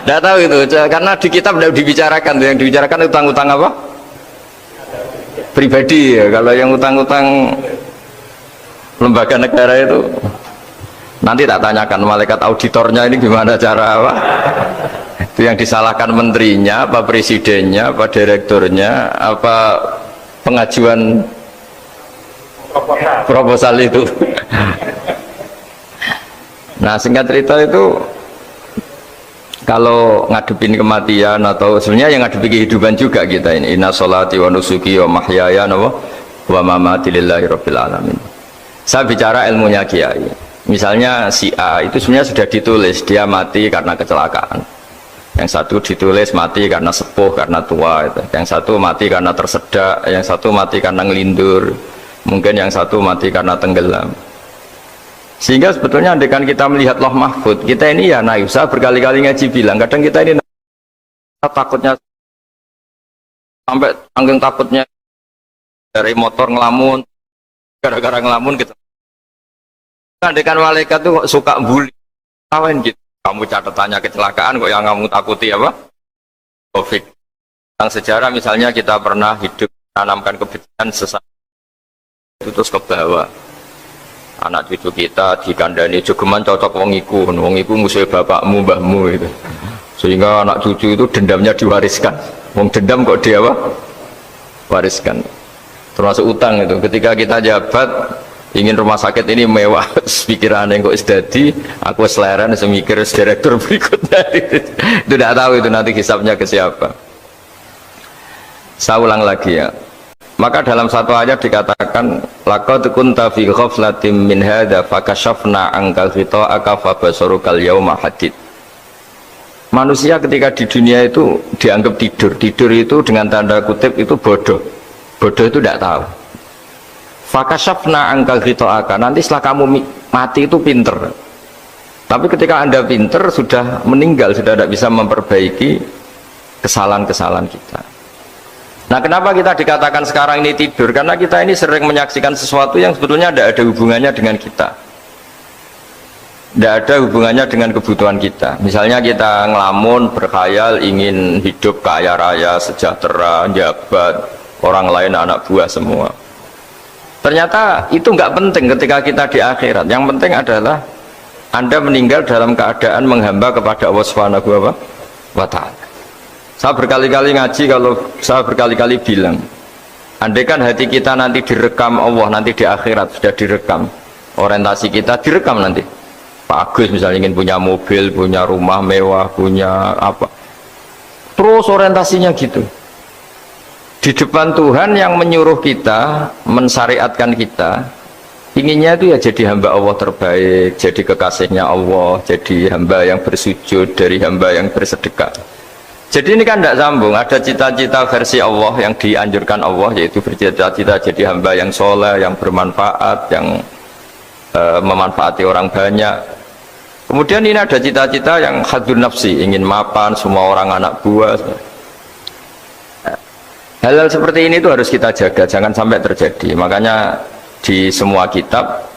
Tidak tahu itu karena di kitab tidak dibicarakan, yang dibicarakan utang-utang apa pribadi ya. Kalau yang utang-utang lembaga negara itu nanti tak tanyakan malaikat auditornya ini gimana cara apa itu yang disalahkan menterinya apa presidennya apa direkturnya apa pengajuan proposal itu. Nah singkat cerita itu kalau ngadepin kematian atau sebenarnya yang ngadepi kehidupan juga kita ini, inna sholati wa nusuki wa mahyaya wa mamati lillahi rabbil alamin. Saya bicara ilmunya kiai, misalnya si A itu sebenarnya sudah ditulis dia mati karena kecelakaan, yang satu ditulis mati karena sepuh karena tua itu. Yang satu mati karena tersedak, yang satu mati karena ngelindur, mungkin yang satu mati karena tenggelam. Sehingga sebetulnya andaikan kita melihat Lauh Mahfud, kita ini ya naif. Saya berkali-kali ngaji bilang, kadang kita ini takutnya sampai angking takutnya dari motor ngelamun, gara-gara ngelamun gitu. Andaikan malaikat tuh suka bully, kawan gitu. Kamu catatannya kecelakaan kok yang kamu takuti apa? Covid. Yang sejarah misalnya kita pernah hidup menanamkan kebencian sesama itu terus ke bawah. Anak cucu kita dikandani jogeman cocok wong iku musuh bapakmu mbahmu itu. Sehingga anak cucu itu dendamnya diwariskan. Wong dendam kok dia apa? Wariskan. Termasuk utang itu. Ketika kita jabat ingin rumah sakit ini mewah, pikiran yang kok isdadi, aku selera semikir direktur berikutnya. Itu tidak tahu itu nanti hisapnya ke siapa. Saya ulang lagi ya. Maka dalam satu ayat dikatakan laqad kunta fi ghaflatin min hadza fakashafna anka ghita'aka fabasarukal yauma hadid. Manusia ketika di dunia itu dianggap tidur itu dengan tanda kutip itu bodoh itu tidak tahu. Fakashafna anka ghita'aka, nanti setelah kamu mati itu pinter, tapi ketika anda pinter sudah meninggal, sudah tidak bisa memperbaiki kesalahan-kesalahan kita. Nah kenapa kita dikatakan sekarang ini tidur? Karena kita ini sering menyaksikan sesuatu yang sebetulnya tidak ada hubungannya dengan kita. Tidak ada hubungannya dengan kebutuhan kita. Misalnya kita ngelamun, berkhayal, ingin hidup kaya raya, sejahtera, jabat, orang lain anak buah semua. Ternyata itu nggak penting ketika kita di akhirat. Yang penting adalah Anda meninggal dalam keadaan menghamba kepada Allah Subhanahu wa Ta'ala. Saya berkali-kali ngaji, kalau saya berkali-kali bilang, andai kan hati kita nanti direkam Allah, nanti di akhirat sudah direkam, orientasi kita direkam nanti. Pak Agus misalnya ingin punya mobil, punya rumah mewah, punya apa, terus orientasinya gitu. Di depan Tuhan yang menyuruh kita, mensyariatkan kita, inginnya itu ya jadi hamba Allah terbaik, jadi kekasihnya Allah, jadi hamba yang bersujud, dari hamba yang bersedekah. Jadi ini kan tidak sambung. Ada cita-cita versi Allah yang dianjurkan Allah, yaitu bercita-cita jadi hamba yang soleh, yang bermanfaat, yang memanfaati orang banyak. Kemudian ini ada cita-cita yang hadun nafsi, ingin mapan semua orang anak buah. Hal-hal seperti ini itu harus kita jaga, jangan sampai terjadi. Makanya di semua kitab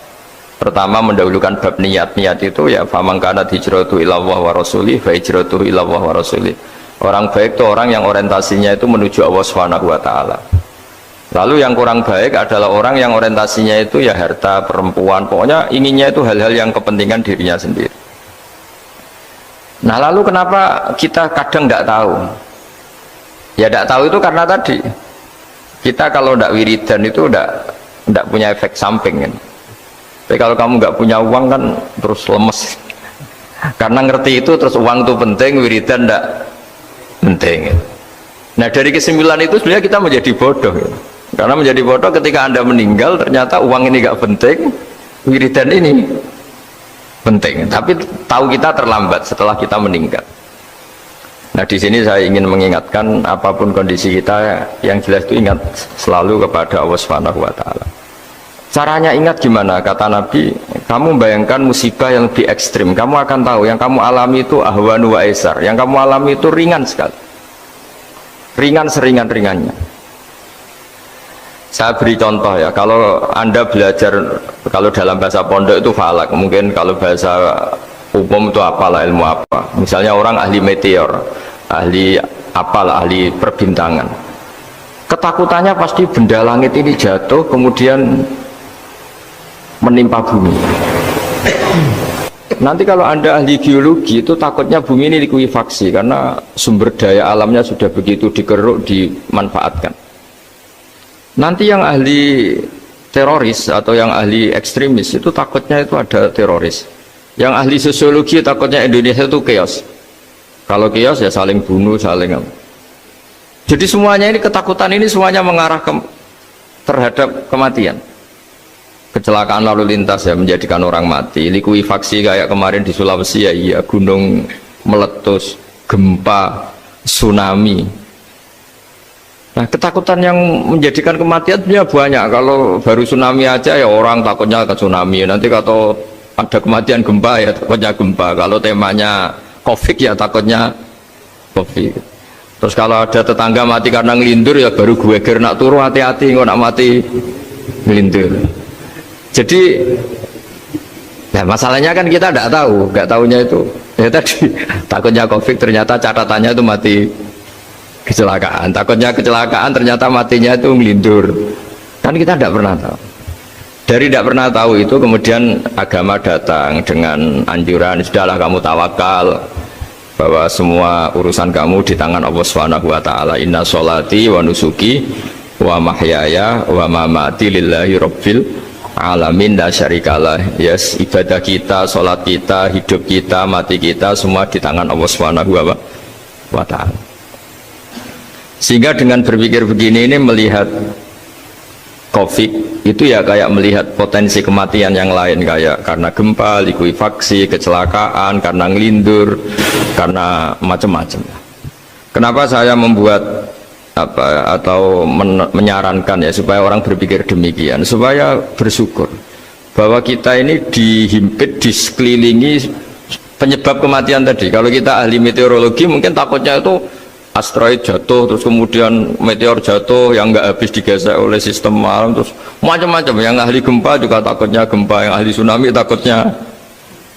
pertama mendahulukan bab niat. Niat itu ya faman kanat hijratu ila Allah wa rasulih fa hijratuhu ila Allah wa rasulih. Orang baik itu orang yang orientasinya itu menuju Allah Subhanahu wa Ta'ala. Lalu yang kurang baik adalah orang yang orientasinya itu ya harta, perempuan, pokoknya inginnya itu hal-hal yang kepentingan dirinya sendiri. Nah lalu kenapa kita kadang tidak tahu? Ya tidak tahu itu karena tadi kita kalau tidak wiridan itu tidak punya efek samping kan. Tapi kalau kamu nggak punya uang kan terus lemes. Karena ngerti itu terus uang itu penting, wiridan tidak penting. Nah dari kesimpulan itu sebenarnya kita menjadi bodoh ya. Karena menjadi bodoh ketika Anda meninggal ternyata uang ini nggak penting, wiridan ini penting. Tapi tahu kita terlambat setelah kita meninggal. Nah di sini saya ingin mengingatkan apapun kondisi kita, yang jelas itu ingat selalu kepada Allah Subhanahu wa Ta'ala. Caranya ingat gimana? Kata Nabi, kamu bayangkan musibah yang lebih ekstrim, kamu akan tahu yang kamu alami itu ahwanu wa aisar, yang kamu alami itu ringan sekali, ringan seringan-ringannya. Saya beri contoh ya, kalau Anda belajar, kalau dalam bahasa pondok itu falak, mungkin kalau bahasa umum itu apalah, ilmu apa, misalnya orang ahli meteor, ahli apalah, ahli perbintangan, ketakutannya pasti benda langit ini jatuh kemudian menimpa bumi. Nanti kalau Anda ahli geologi itu takutnya bumi ini likuifaksi karena sumber daya alamnya sudah begitu dikeruk, dimanfaatkan. Nanti yang ahli teroris atau yang ahli ekstremis itu takutnya itu ada teroris. Yang ahli sosiologi takutnya Indonesia itu chaos. Kalau chaos ya saling bunuh, saling apa. Jadi semuanya ini, ketakutan ini semuanya mengarah terhadap kematian. Kecelakaan lalu lintas ya menjadikan orang mati, likuifaksi kayak kemarin di Sulawesi ya iya, gunung meletus, gempa, tsunami. Nah ketakutan yang menjadikan kematian sebenarnya banyak. Kalau baru tsunami aja ya orang takutnya ke tsunami, nanti kalau ada kematian gempa ya takutnya gempa, kalau temanya COVID ya takutnya COVID. Terus kalau ada tetangga mati karena ngelindur ya baru gue nak turu hati-hati nggak nak mati ngelindur. Jadi nah masalahnya kan kita nggak tahu, nggak tahunya itu ya tadi takutnya COVID ternyata catatannya itu mati kecelakaan, takutnya kecelakaan ternyata matinya itu ngelindur, kan kita tidak pernah tahu. Dari tidak pernah tahu itu kemudian agama datang dengan anjuran sudahlah kamu tawakal bahwa semua urusan kamu di tangan Allah Subhanahu wa Ta'ala. Inna sholati wa nusuki wa mahyaya wa mamati lillahi rabbil alamin la syarikalah. Yes, ibadah kita, sholat kita, hidup kita, mati kita semua di tangan Allah Subhanahu wa Ta'ala. Sehingga dengan berpikir begini ini melihat COVID itu ya kayak melihat potensi kematian yang lain, kayak karena gempa, likuifaksi, kecelakaan, karena ngelindur, karena macam-macam. Kenapa saya membuat apa atau menyarankan ya supaya orang berpikir demikian, supaya bersyukur bahwa kita ini dihimpit, disekelilingi penyebab kematian tadi. Kalau kita ahli meteorologi mungkin takutnya itu asteroid jatuh, terus kemudian meteor jatuh yang nggak habis digesek oleh sistem alam, terus macam-macam. Yang ahli gempa juga takutnya gempa, yang ahli tsunami takutnya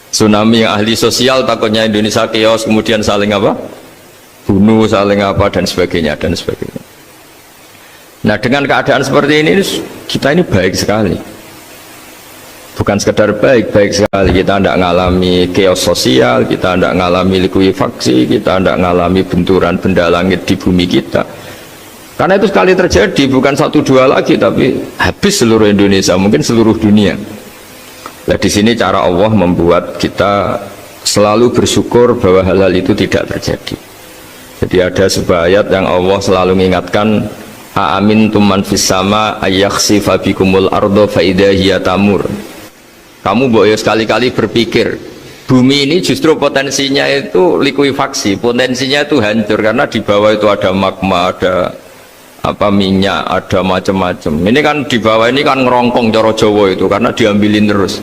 Tsunami yang ahli sosial takutnya Indonesia chaos, kemudian saling apa? Bunuh, saling apa dan sebagainya dan sebagainya. Nah, dengan keadaan seperti ini kita ini baik sekali. Bukan sekedar baik sekali, kita tidak mengalami chaos sosial, kita tidak mengalami likuifaksi, kita tidak mengalami benturan benda langit di bumi kita. Karena itu sekali terjadi, bukan 1-2 lagi, tapi habis seluruh Indonesia, mungkin seluruh dunia. Nah, di sini cara Allah membuat kita selalu bersyukur bahwa hal-hal itu tidak terjadi. Jadi ada sebuah ayat yang Allah selalu mengingatkan, Aamintum man fis sama ayakhsifa bikumul ardo fa idza hiya tamur. Kamu boleh sekali-kali berpikir bumi ini justru potensinya itu likuifaksi, potensinya itu hancur karena di bawah itu ada magma, ada apa minyak, ada macam-macam. Ini kan di bawah ini kan ngerongkong cara Jawa itu karena diambilin terus.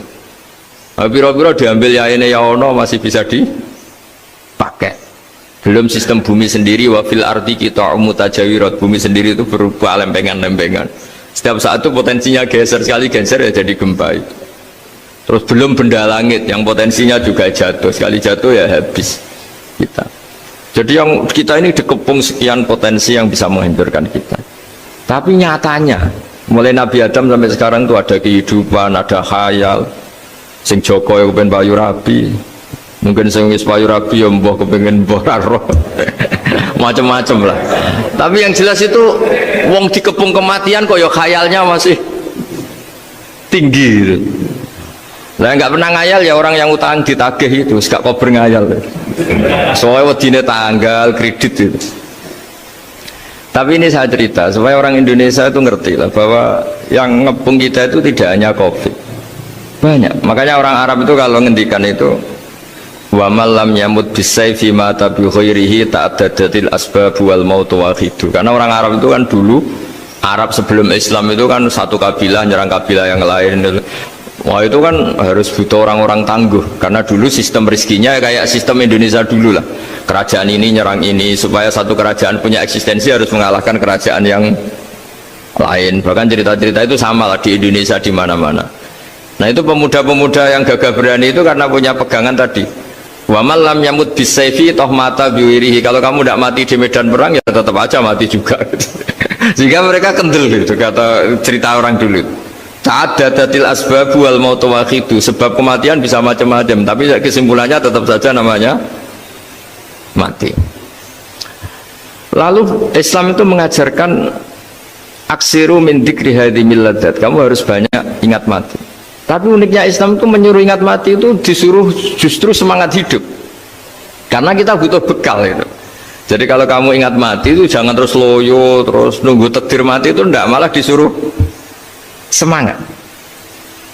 Biro-biro diambil ya ini ya ono masih bisa dipakai. Belum sistem bumi sendiri, wafil arti kita mutajawirat, bumi sendiri itu berupa lempengan-lempengan. Setiap saat itu potensinya geser, sekali geser ya jadi gempa itu. Terus belum benda langit yang potensinya juga jatuh, sekali jatuh ya habis kita. Jadi yang kita ini dikepung sekian potensi yang bisa menghancurkan kita. Tapi nyatanya mulai Nabi Adam sampai sekarang itu ada kehidupan, ada khayal. Sing Joko yang kepengen payu rabi, mungkin sing wis payu rabi ya mbah kepengen mbah roh. Macam-macam lah. Tapi yang jelas itu wong dikepung kematian kok ya khayalnya masih tinggi gitu. Lah nggak pernah ngayal ya orang yang utang ditagih itu, gak kober ngayal. Soalnya wedine tanggal kredit itu. Tapi ini saya cerita supaya orang Indonesia itu ngerti lah bahwa yang ngepung kita itu tidak hanya COVID. Banyak. Makanya orang Arab itu kalau ngendikan itu wa malam yamut bisayfi mata bi khairihi ta'addadatil asbab wal maut wahidu. Karena orang Arab itu kan dulu Arab sebelum Islam itu kan satu kabilah nyerang kabilah yang lain. Wah itu kan harus butuh orang-orang tangguh karena dulu sistem rezekinya kayak sistem Indonesia dulu lah. Kerajaan ini nyerang ini supaya satu kerajaan punya eksistensi harus mengalahkan kerajaan yang lain. Bahkan cerita-cerita itu sama lah di Indonesia di mana-mana. Nah itu pemuda-pemuda yang gagah berani itu karena punya pegangan tadi. Wa man lam yamut bisayfi toh mata biwirihi. Kalau kamu tidak mati di medan perang ya tetap aja mati juga. Sehingga mereka kendel gitu kata cerita orang dulu. Ta'addadatil asbab wal maut wahidu. Sebab kematian bisa macam-macam, tapi kesimpulannya tetap saja namanya mati. Lalu Islam itu mengajarkan aksiru min dzikri hadhimil ladzat. Kamu harus banyak ingat mati. Tapi uniknya Islam itu menyuruh ingat mati itu disuruh justru semangat hidup. Karena kita butuh bekal itu. Jadi kalau kamu ingat mati itu jangan terus loyo, terus nunggu takdir mati itu enggak, malah disuruh semangat.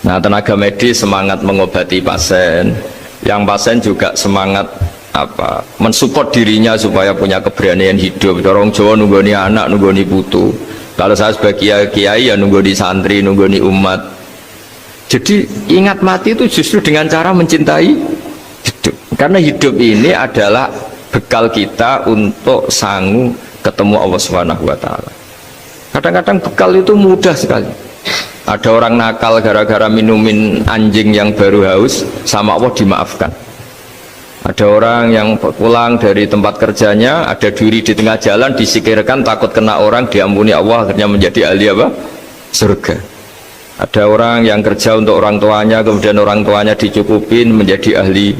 Nah, tenaga medis semangat mengobati pasien, yang pasien juga semangat apa? Mensupport dirinya supaya punya keberanian hidup. Orang Jawa nunggoni anak, nunggoni putu. Kalau saya sebagai kiai ya nunggoni santri, nunggoni umat. Jadi ingat mati itu justru dengan cara mencintai hidup. Karena hidup ini adalah bekal kita untuk sanggup ketemu Allah Subhanahu wa taala. Kadang-kadang bekal itu mudah sekali. Ada orang nakal gara-gara minumin anjing yang baru haus, sama Allah dimaafkan. Ada orang yang pulang dari tempat kerjanya, ada duri di tengah jalan, disikirkan takut kena orang, diampuni Allah, akhirnya menjadi ahli apa? Surga. Ada orang yang kerja untuk orang tuanya, kemudian orang tuanya dicukupin menjadi ahli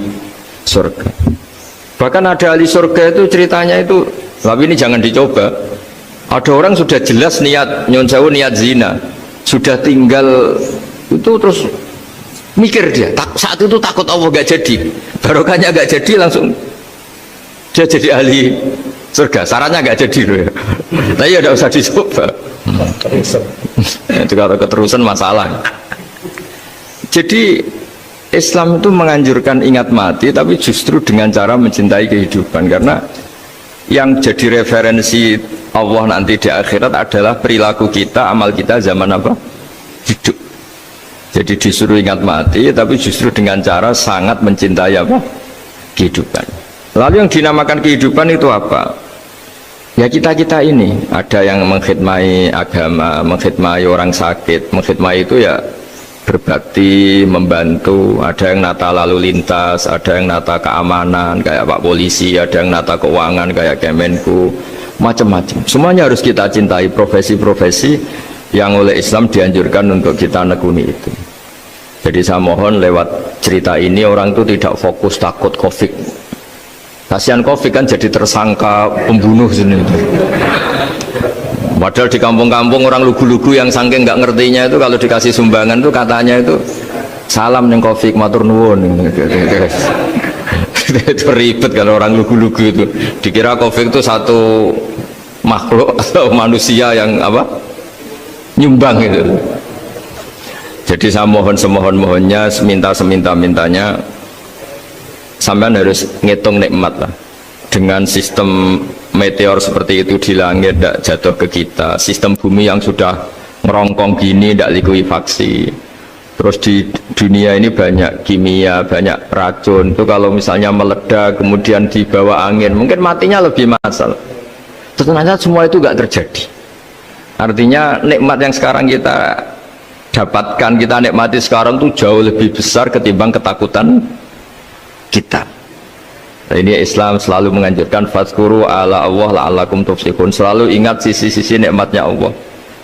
surga. Bahkan ada ahli surga itu ceritanya itu, tapi ini jangan dicoba. Ada orang sudah jelas niat nyon sewu, niat zina, sudah tinggal itu terus mikir dia, saat itu takut Allah gak jadi, barokahnya gak jadi langsung dia jadi ahli surga. Sarannya gak jadi loh ya. Tapi ya tidak usah dicoba. Itu kalau keterusan masalah. Jadi Islam itu menganjurkan ingat mati, tapi justru dengan cara mencintai kehidupan. Karena yang jadi referensi Allah nanti di akhirat adalah perilaku kita, amal kita zaman apa? Hidup. Jadi disuruh ingat mati, tapi justru dengan cara sangat mencintai apa? Kehidupan. Lalu yang dinamakan kehidupan itu apa? Ya kita-kita ini, ada yang mengkhidmati agama, mengkhidmati orang sakit, mengkhidmati itu ya berbakti, membantu, ada yang nata lalu lintas, ada yang nata keamanan kayak Pak Polisi, ada yang nata keuangan kayak Kemenku, macam-macam. Semuanya harus kita cintai, profesi-profesi yang oleh Islam dianjurkan untuk kita nekuni itu. Jadi saya mohon lewat cerita ini orang itu tidak fokus takut COVID. Kasihan COVID kan jadi tersangka pembunuh sini. Padahal di kampung-kampung orang lugu-lugu yang saking nggak ngertinya itu kalau dikasih sumbangan itu katanya itu salam neng COVID matur nuwun. Itu ribet kalau orang lugu-lugu itu. Dikira COVID itu satu makhluk atau manusia yang apa? Nyumbang itu. Jadi saya mohon semohon-mohonnya, seminta-mintanya sampean harus ngitung nikmat lah. Dengan sistem meteor seperti itu di langit tidak jatuh ke kita, sistem bumi yang sudah merongkong gini tidak likuifaksi, terus di dunia ini banyak kimia, banyak racun itu kalau misalnya meledak kemudian dibawa angin mungkin matinya lebih masalah. Ternyata semua itu nggak terjadi. Artinya nikmat yang sekarang kita dapatkan, kita nikmati sekarang tuh jauh lebih besar ketimbang ketakutan kita. Nah, ini Islam selalu menganjurkan fadzkuru ala Allah la'allakum tuflihun. Selalu ingat sisi-sisi nikmatnya Allah.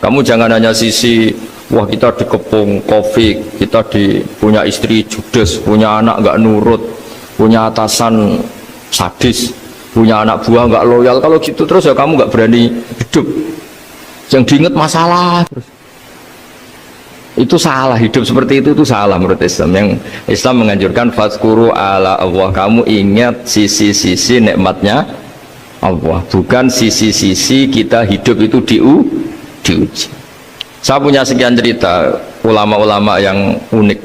Kamu jangan hanya sisi wah kita dikepung COVID, kita punya istri judes, punya anak nggak nurut, punya atasan sadis, punya anak buah nggak loyal. Kalau gitu terus ya kamu nggak berani hidup. Yang diingat masalah terus. Itu salah, hidup seperti itu salah menurut Islam. Yang Islam menganjurkan fadzkuru ala Allah, kamu ingat sisi-sisi nikmatnya Allah, bukan sisi-sisi kita hidup itu diuji. Saya punya sekian cerita ulama-ulama yang unik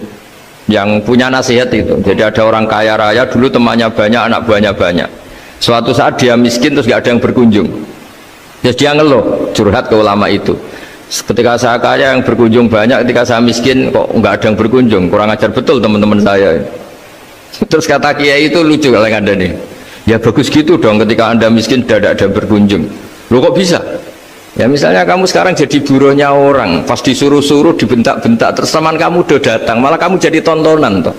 yang punya nasihat itu. Jadi ada orang kaya raya dulu temannya banyak, anak buahnya banyak. Suatu saat dia miskin terus gak ada yang berkunjung. Terus dia ngeluh, curhat ke ulama itu. Ketika saya kaya yang berkunjung banyak, ketika saya miskin kok nggak ada yang berkunjung, kurang ajar betul teman-teman saya. Terus kata kiai itu lucu kalau yang ada nih, ya bagus gitu dong ketika anda miskin tidak ada yang berkunjung. Loh kok bisa? Ya misalnya kamu sekarang jadi buruhnya orang, pas disuruh-suruh dibentak-bentak, terus teman kamu udah datang, malah kamu jadi tontonan toh.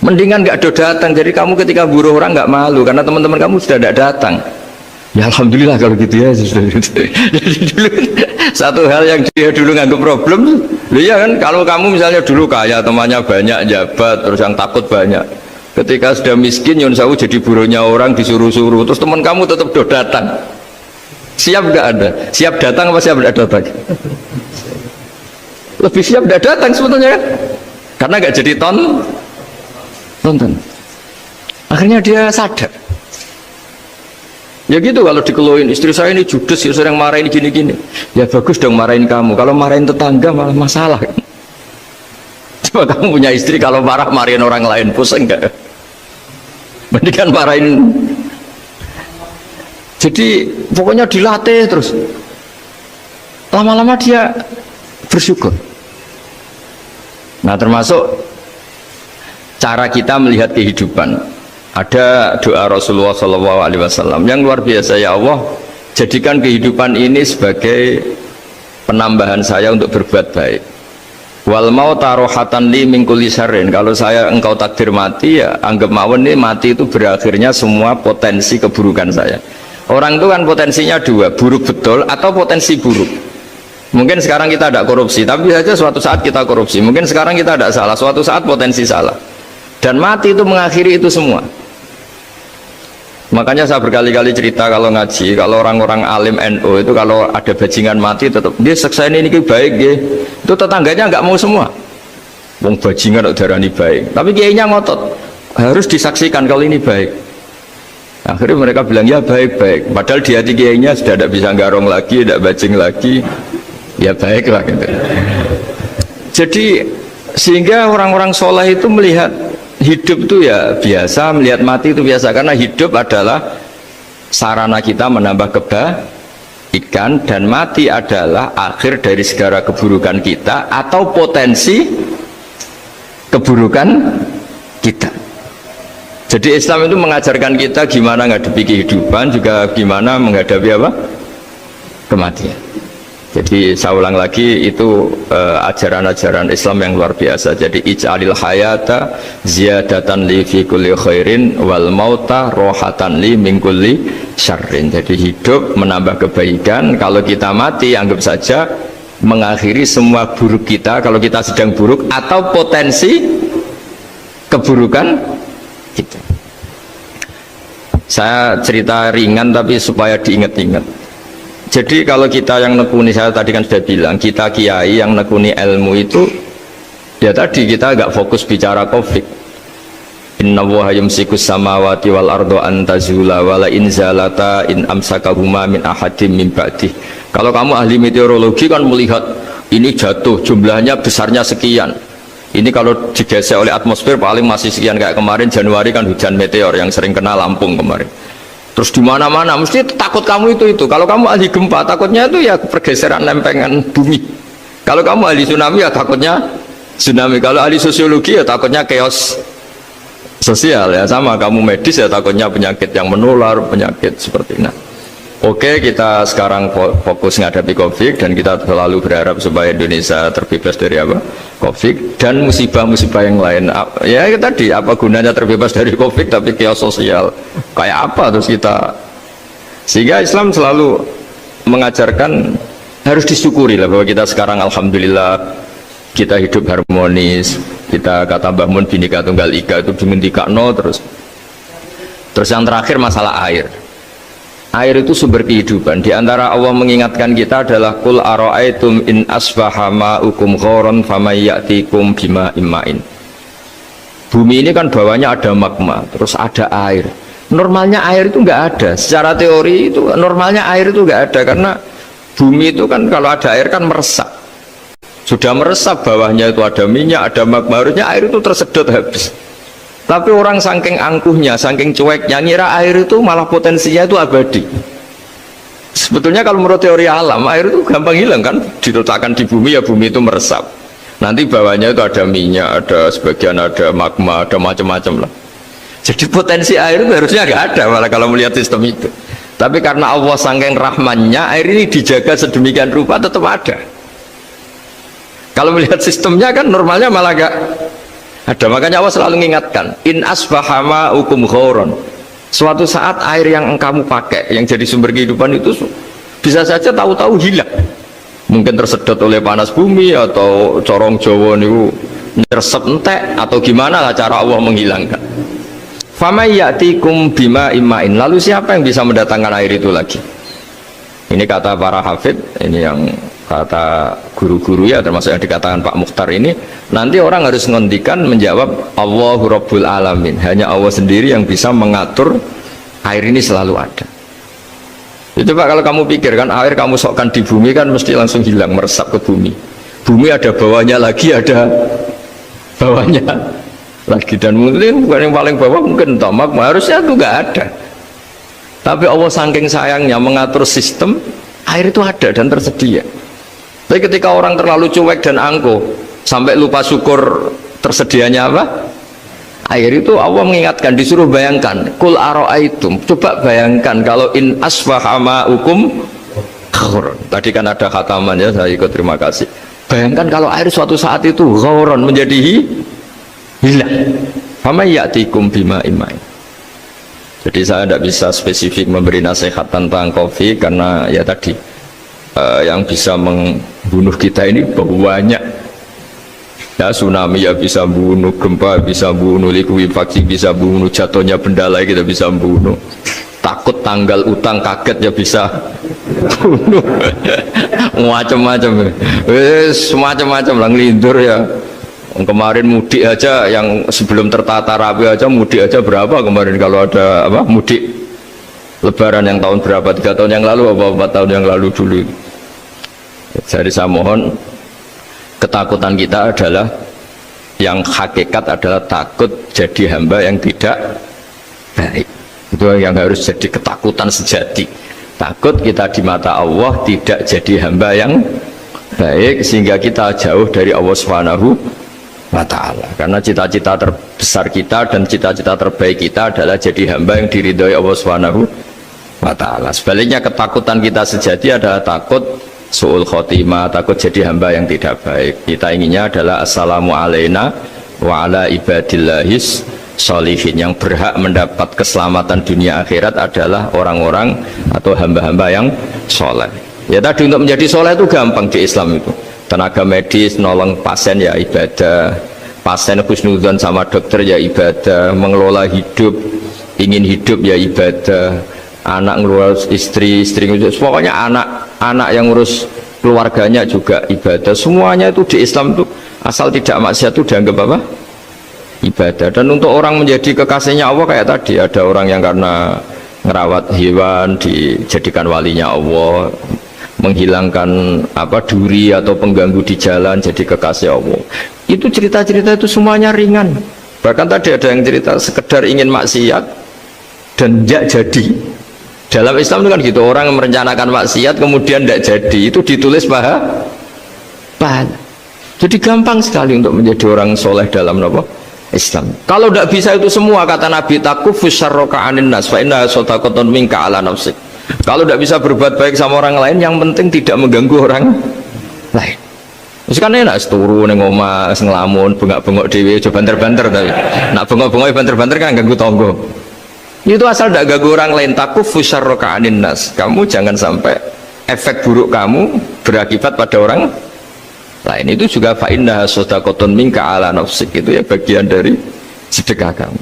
Mendingan nggak ada datang, jadi kamu ketika buruh orang nggak malu karena teman-teman kamu sudah tidak datang. Ya alhamdulillah kalau gitu ya. Jadi dulu satu hal yang dia dulu nganggap problem, ya kan kalau kamu misalnya dulu kaya temannya banyak jabat terus yang takut banyak, ketika sudah miskin Yun Sawu jadi buruhnya orang disuruh-suruh terus teman kamu tetap do datang, siap nggak ada? Siap datang apa siap nggak datang? Lebih siap nggak datang sebetulnya kan? Karena nggak jadi tonton. Akhirnya dia sadar. Ya gitu kalau dikeluhin istri saya ini judes ya sering marahin gini-gini. Ya bagus dong marahin kamu. Kalau marahin tetangga malah masalah. Coba kamu punya istri kalau marahin orang lain pusing enggak? Mendingan marahin. Jadi pokoknya dilatih terus. Lama-lama dia bersyukur. Nah termasuk cara kita melihat kehidupan. Ada doa Rasulullah SAW yang luar biasa, ya Allah jadikan kehidupan ini sebagai penambahan saya untuk berbuat baik. Wal mauta rohatan li min kulli syarrin, kalau saya engkau takdir mati ya anggap mawon nih mati itu berakhirnya semua potensi keburukan saya. Orang itu kan potensinya dua, buruk betul atau potensi buruk. Mungkin sekarang kita tidak korupsi tapi saja suatu saat kita korupsi, mungkin sekarang kita tidak salah, suatu saat potensi salah, dan mati itu mengakhiri itu semua. Makanya saya berkali-kali cerita kalau ngaji, kalau orang-orang alim NU itu kalau ada bajingan mati tetap dia seksa ini baik ya. Itu tetangganya nggak mau semua. Wong bajingan darah ini baik, tapi kiainya ngotot harus disaksikan kalau ini baik. Akhirnya mereka bilang ya baik-baik, padahal di hati kiainya sudah tidak bisa garong lagi, tidak bajing lagi, ya baiklah gitu. Jadi sehingga orang-orang soleh itu melihat hidup itu ya biasa, melihat mati itu biasa, karena hidup adalah sarana kita menambah kebaikan dan mati adalah akhir dari segala keburukan kita atau potensi keburukan kita. Jadi Islam itu mengajarkan kita gimana menghadapi kehidupan, juga gimana menghadapi apa? Kematian. Jadi saya ulang lagi, itu ajaran-ajaran Islam yang luar biasa. Jadi ij'alil hayata ziyadatan li fi kulli khairin wal mauta rohatan li min kulli syarrin. Jadi hidup menambah kebaikan, kalau kita mati anggap saja mengakhiri semua buruk kita kalau kita sedang buruk atau potensi keburukan kita. Saya cerita ringan tapi supaya diingat-ingat. Jadi kalau kita yang nekuni, saya tadi kan sudah bilang, kita kiai yang nekuni ilmu itu, ya tadi kita agak fokus bicara COVID. Inna Allaha yumsikus samawati wal ardo an tazula wala in zalata in amsakahuma min ahadim min ba'dih. Kalau kamu ahli meteorologi kan melihat ini jatuh, jumlahnya besarnya sekian. Ini kalau digesek oleh atmosfer paling masih sekian, kayak kemarin Januari kan hujan meteor yang sering kena Lampung kemarin. Terus di mana-mana mesti takut kamu itu. Kalau kamu ahli gempa takutnya itu ya pergeseran lempengan bumi. Kalau kamu ahli tsunami ya takutnya tsunami. Kalau ahli sosiologi ya takutnya chaos sosial ya, sama kamu medis ya takutnya penyakit yang menular, penyakit seperti ini. Oke, kita sekarang fokus menghadapi COVID dan kita selalu berharap supaya Indonesia terbebas dari apa? COVID dan musibah-musibah yang lain. Ya tadi, apa gunanya terbebas dari COVID tapi chaos sosial? Kayak apa terus kita? Sehingga Islam selalu mengajarkan harus disyukuri lah bahwa kita sekarang alhamdulillah kita hidup harmonis. Kita kata Mbah Mun Bhinneka Tunggal Ika itu dimentikakno terus. Terus yang terakhir masalah air. Air itu sumber kehidupan. Di antara Allah mengingatkan kita adalah qul ara'aitum in asbaha ma'ukum ghoron famay ya'tikum bima imma'in. Bumi ini kan bawahnya ada magma, terus ada air. Normalnya air itu nggak ada. Secara teori itu normalnya air itu nggak ada karena bumi itu kan kalau ada air kan meresap. Sudah meresap, bawahnya itu ada minyak, ada magma, harusnya air itu tersedot habis. Tapi orang saking angkuhnya, saking cueknya, ngira air itu malah potensinya itu abadi. Sebetulnya kalau menurut teori alam, air itu gampang hilang kan, diletakkan di bumi ya bumi itu meresap. Nanti bawahnya itu ada minyak, ada sebagian ada magma, ada macam-macam lah. Jadi potensi air itu harusnya nggak ada malah kalau melihat sistem itu. Tapi karena Allah saking rahmannya, air ini dijaga sedemikian rupa tetap ada. Kalau melihat sistemnya kan normalnya malah nggak ada. Makanya Allah selalu mengingatkan in asbaha ma'ukum ghoron, suatu saat air yang kamu pakai yang jadi sumber kehidupan itu bisa saja tahu-tahu hilang, mungkin tersedot oleh panas bumi atau corong Jawa niku nyeresep entek atau gimana lah cara Allah menghilangkan. Famay ya'tikum bima imma'in, lalu siapa yang bisa mendatangkan air itu lagi? Ini kata para hafid, ini yang kata guru-guru ya, termasuk yang dikatakan Pak Mukhtar ini, nanti orang harus ngondikan menjawab Allahu Rabbul Alamin, hanya Allah sendiri yang bisa mengatur air ini selalu ada. Itu Pak, kalau kamu pikir kan air kamu sokkan di bumi kan mesti langsung hilang, meresap ke bumi. Bumi ada bawahnya lagi, ada bawahnya lagi, dan mungkin bukan yang paling bawah mungkin tomak, harusnya itu nggak ada. Tapi Allah saking sayangnya mengatur sistem, air itu ada dan tersedia. Tapi ketika orang terlalu cuek dan angkuh sampai lupa syukur tersedianya apa? Air itu Allah mengingatkan, disuruh bayangkan, kul ara'aitum, coba bayangkan kalau in asbaha ma'ukum ghoron. Tadi kan ada khataman ya, saya ikut, terima kasih. Bayangkan kalau air suatu saat itu ghoron menjadi hilang. Famay ya'tikum bima imma'in. Jadi saya tidak bisa spesifik memberi nasihat tentang COVID karena ya tadi yang bisa membunuh kita ini banyak ya, tsunami ya bisa bunuh, gempa bisa bunuh, likuifaksi bisa bunuh, jatuhnya benda lain kita bisa bunuh, takut tanggal utang kaget ya bisa bunuh macam-macam, semacam-macam lah, ngelindur ya. Kemarin mudik aja yang sebelum tertata rapi aja, mudik aja berapa kemarin kalau ada apa mudik Lebaran yang tahun berapa, 3 tahun yang lalu apa 4 tahun yang lalu dulu. Jadi saya mohon, ketakutan kita adalah yang hakikat adalah takut jadi hamba yang tidak baik. Itu yang harus jadi ketakutan sejati. Takut kita di mata Allah tidak jadi hamba yang baik sehingga kita jauh dari Allah Subhanahu wa ta'ala. Karena cita-cita terbesar kita dan cita-cita terbaik kita adalah jadi hamba yang diridhoi Allah Subhanahu wa ta'ala. Sebaliknya ketakutan kita sejati adalah takut su'ul khotimah, takut jadi hamba yang tidak baik. Kita inginnya adalah assalamu alaina wa ala ibadillahis sholihin. Yang berhak mendapat keselamatan dunia akhirat adalah orang-orang atau hamba-hamba yang soleh. Ya tadi untuk menjadi soleh itu gampang di Islam itu. Tenaga medis nolong pasien ya ibadah, pasien husnudzon sama dokter ya ibadah, mengelola hidup, ingin hidup ya ibadah, anak ngurus istri ngurus, pokoknya anak yang ngurus keluarganya juga ibadah. Semuanya itu di Islam itu asal tidak maksiat itu dianggap apa? Ibadah. Dan untuk orang menjadi kekasihnya Allah kayak tadi, ada orang yang karena ngerawat hewan dijadikan walinya Allah, menghilangkan duri atau pengganggu di jalan jadi kekasih Allah. Itu cerita-cerita itu semuanya ringan. Bahkan tadi ada yang cerita sekedar ingin maksiat dan tidak jadi. Dalam Islam itu kan gitu, orang yang merencanakan maksiat kemudian tidak jadi, itu ditulis pahala. Jadi gampang sekali untuk menjadi orang soleh dalam Islam. Kalau tidak bisa itu semua, kata Nabi, takufus syarroka anin nas fa inna shadaqatun minka ala nafsik. Kalau tidak bisa berbuat baik sama orang lain, yang penting tidak mengganggu orang lain. Terus kan enak turu ning omah ngelamun bengak-bengok dhewe aja banter-banter, tapi nak bengok-bengok banter-banter kan ganggu tangga. Itu asal tidak ganggu orang lain. Takufus syarroka anin nas. Kamu jangan sampai efek buruk kamu berakibat pada orang lain. Itu juga fa inna shadaqatun minka ala nafsik, itu ya bagian dari sedekah kamu.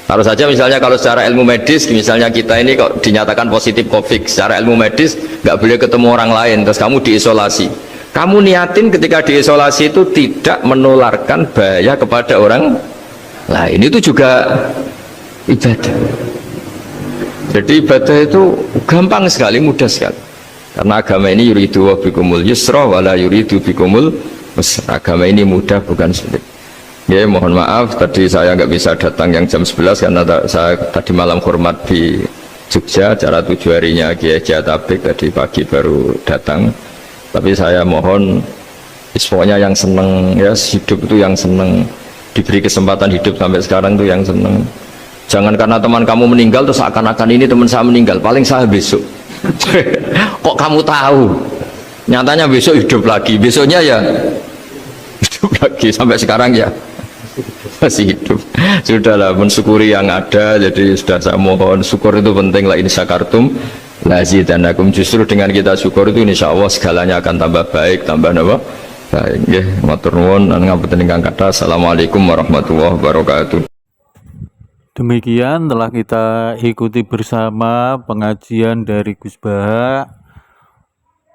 Taruh saja misalnya kalau secara ilmu medis, misalnya kita ini kok dinyatakan positif COVID, secara ilmu medis nggak boleh ketemu orang lain, terus kamu diisolasi. Kamu niatin ketika diisolasi itu tidak menularkan bahaya kepada orang lain, itu juga ibadah. Jadi ibadah itu gampang sekali, mudah sekali. Karena agama ini yuridu wa bikumul yusra wala yuridu bikumul usra. Agama ini mudah, bukan sulit. Ya, mohon maaf tadi saya nggak bisa datang yang jam 11 karena saya tadi malam hormat di Jogja, acara 7 harinya Kiai Jatabek, tadi pagi baru datang. Tapi saya mohon pokoknya yang seneng ya, hidup itu yang seneng, diberi kesempatan hidup sampai sekarang itu yang seneng. Jangan karena teman kamu meninggal terus seakan-akan ini teman saya meninggal, paling saya besok. Kok kamu tahu? Nyatanya besok hidup lagi, besoknya ya hidup lagi, sampai sekarang ya masih hidup. Sudahlah, mensyukuri yang ada. Jadi sudah saya mohon, syukur itu penting. La in syakartum lazidanakum. Justru dengan kita syukur itu insya Allah segalanya akan tambah baik, tambah baik. Nggih, matur nuwun lan ngapunten ingkang kathah. Assalamualaikum warahmatullahi wabarakatuh. Demikian telah kita ikuti bersama pengajian dari Gus Baha.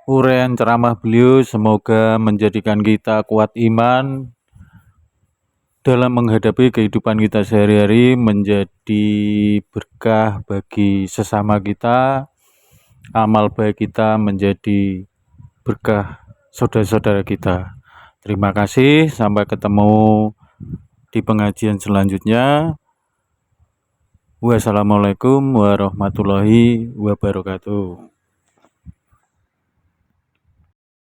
Uraian ceramah beliau semoga menjadikan kita kuat iman dalam menghadapi kehidupan kita sehari-hari, menjadi berkah bagi sesama kita, amal baik kita menjadi berkah saudara-saudara kita. Terima kasih, sampai ketemu di pengajian selanjutnya. Wassalamualaikum warahmatullahi wabarakatuh.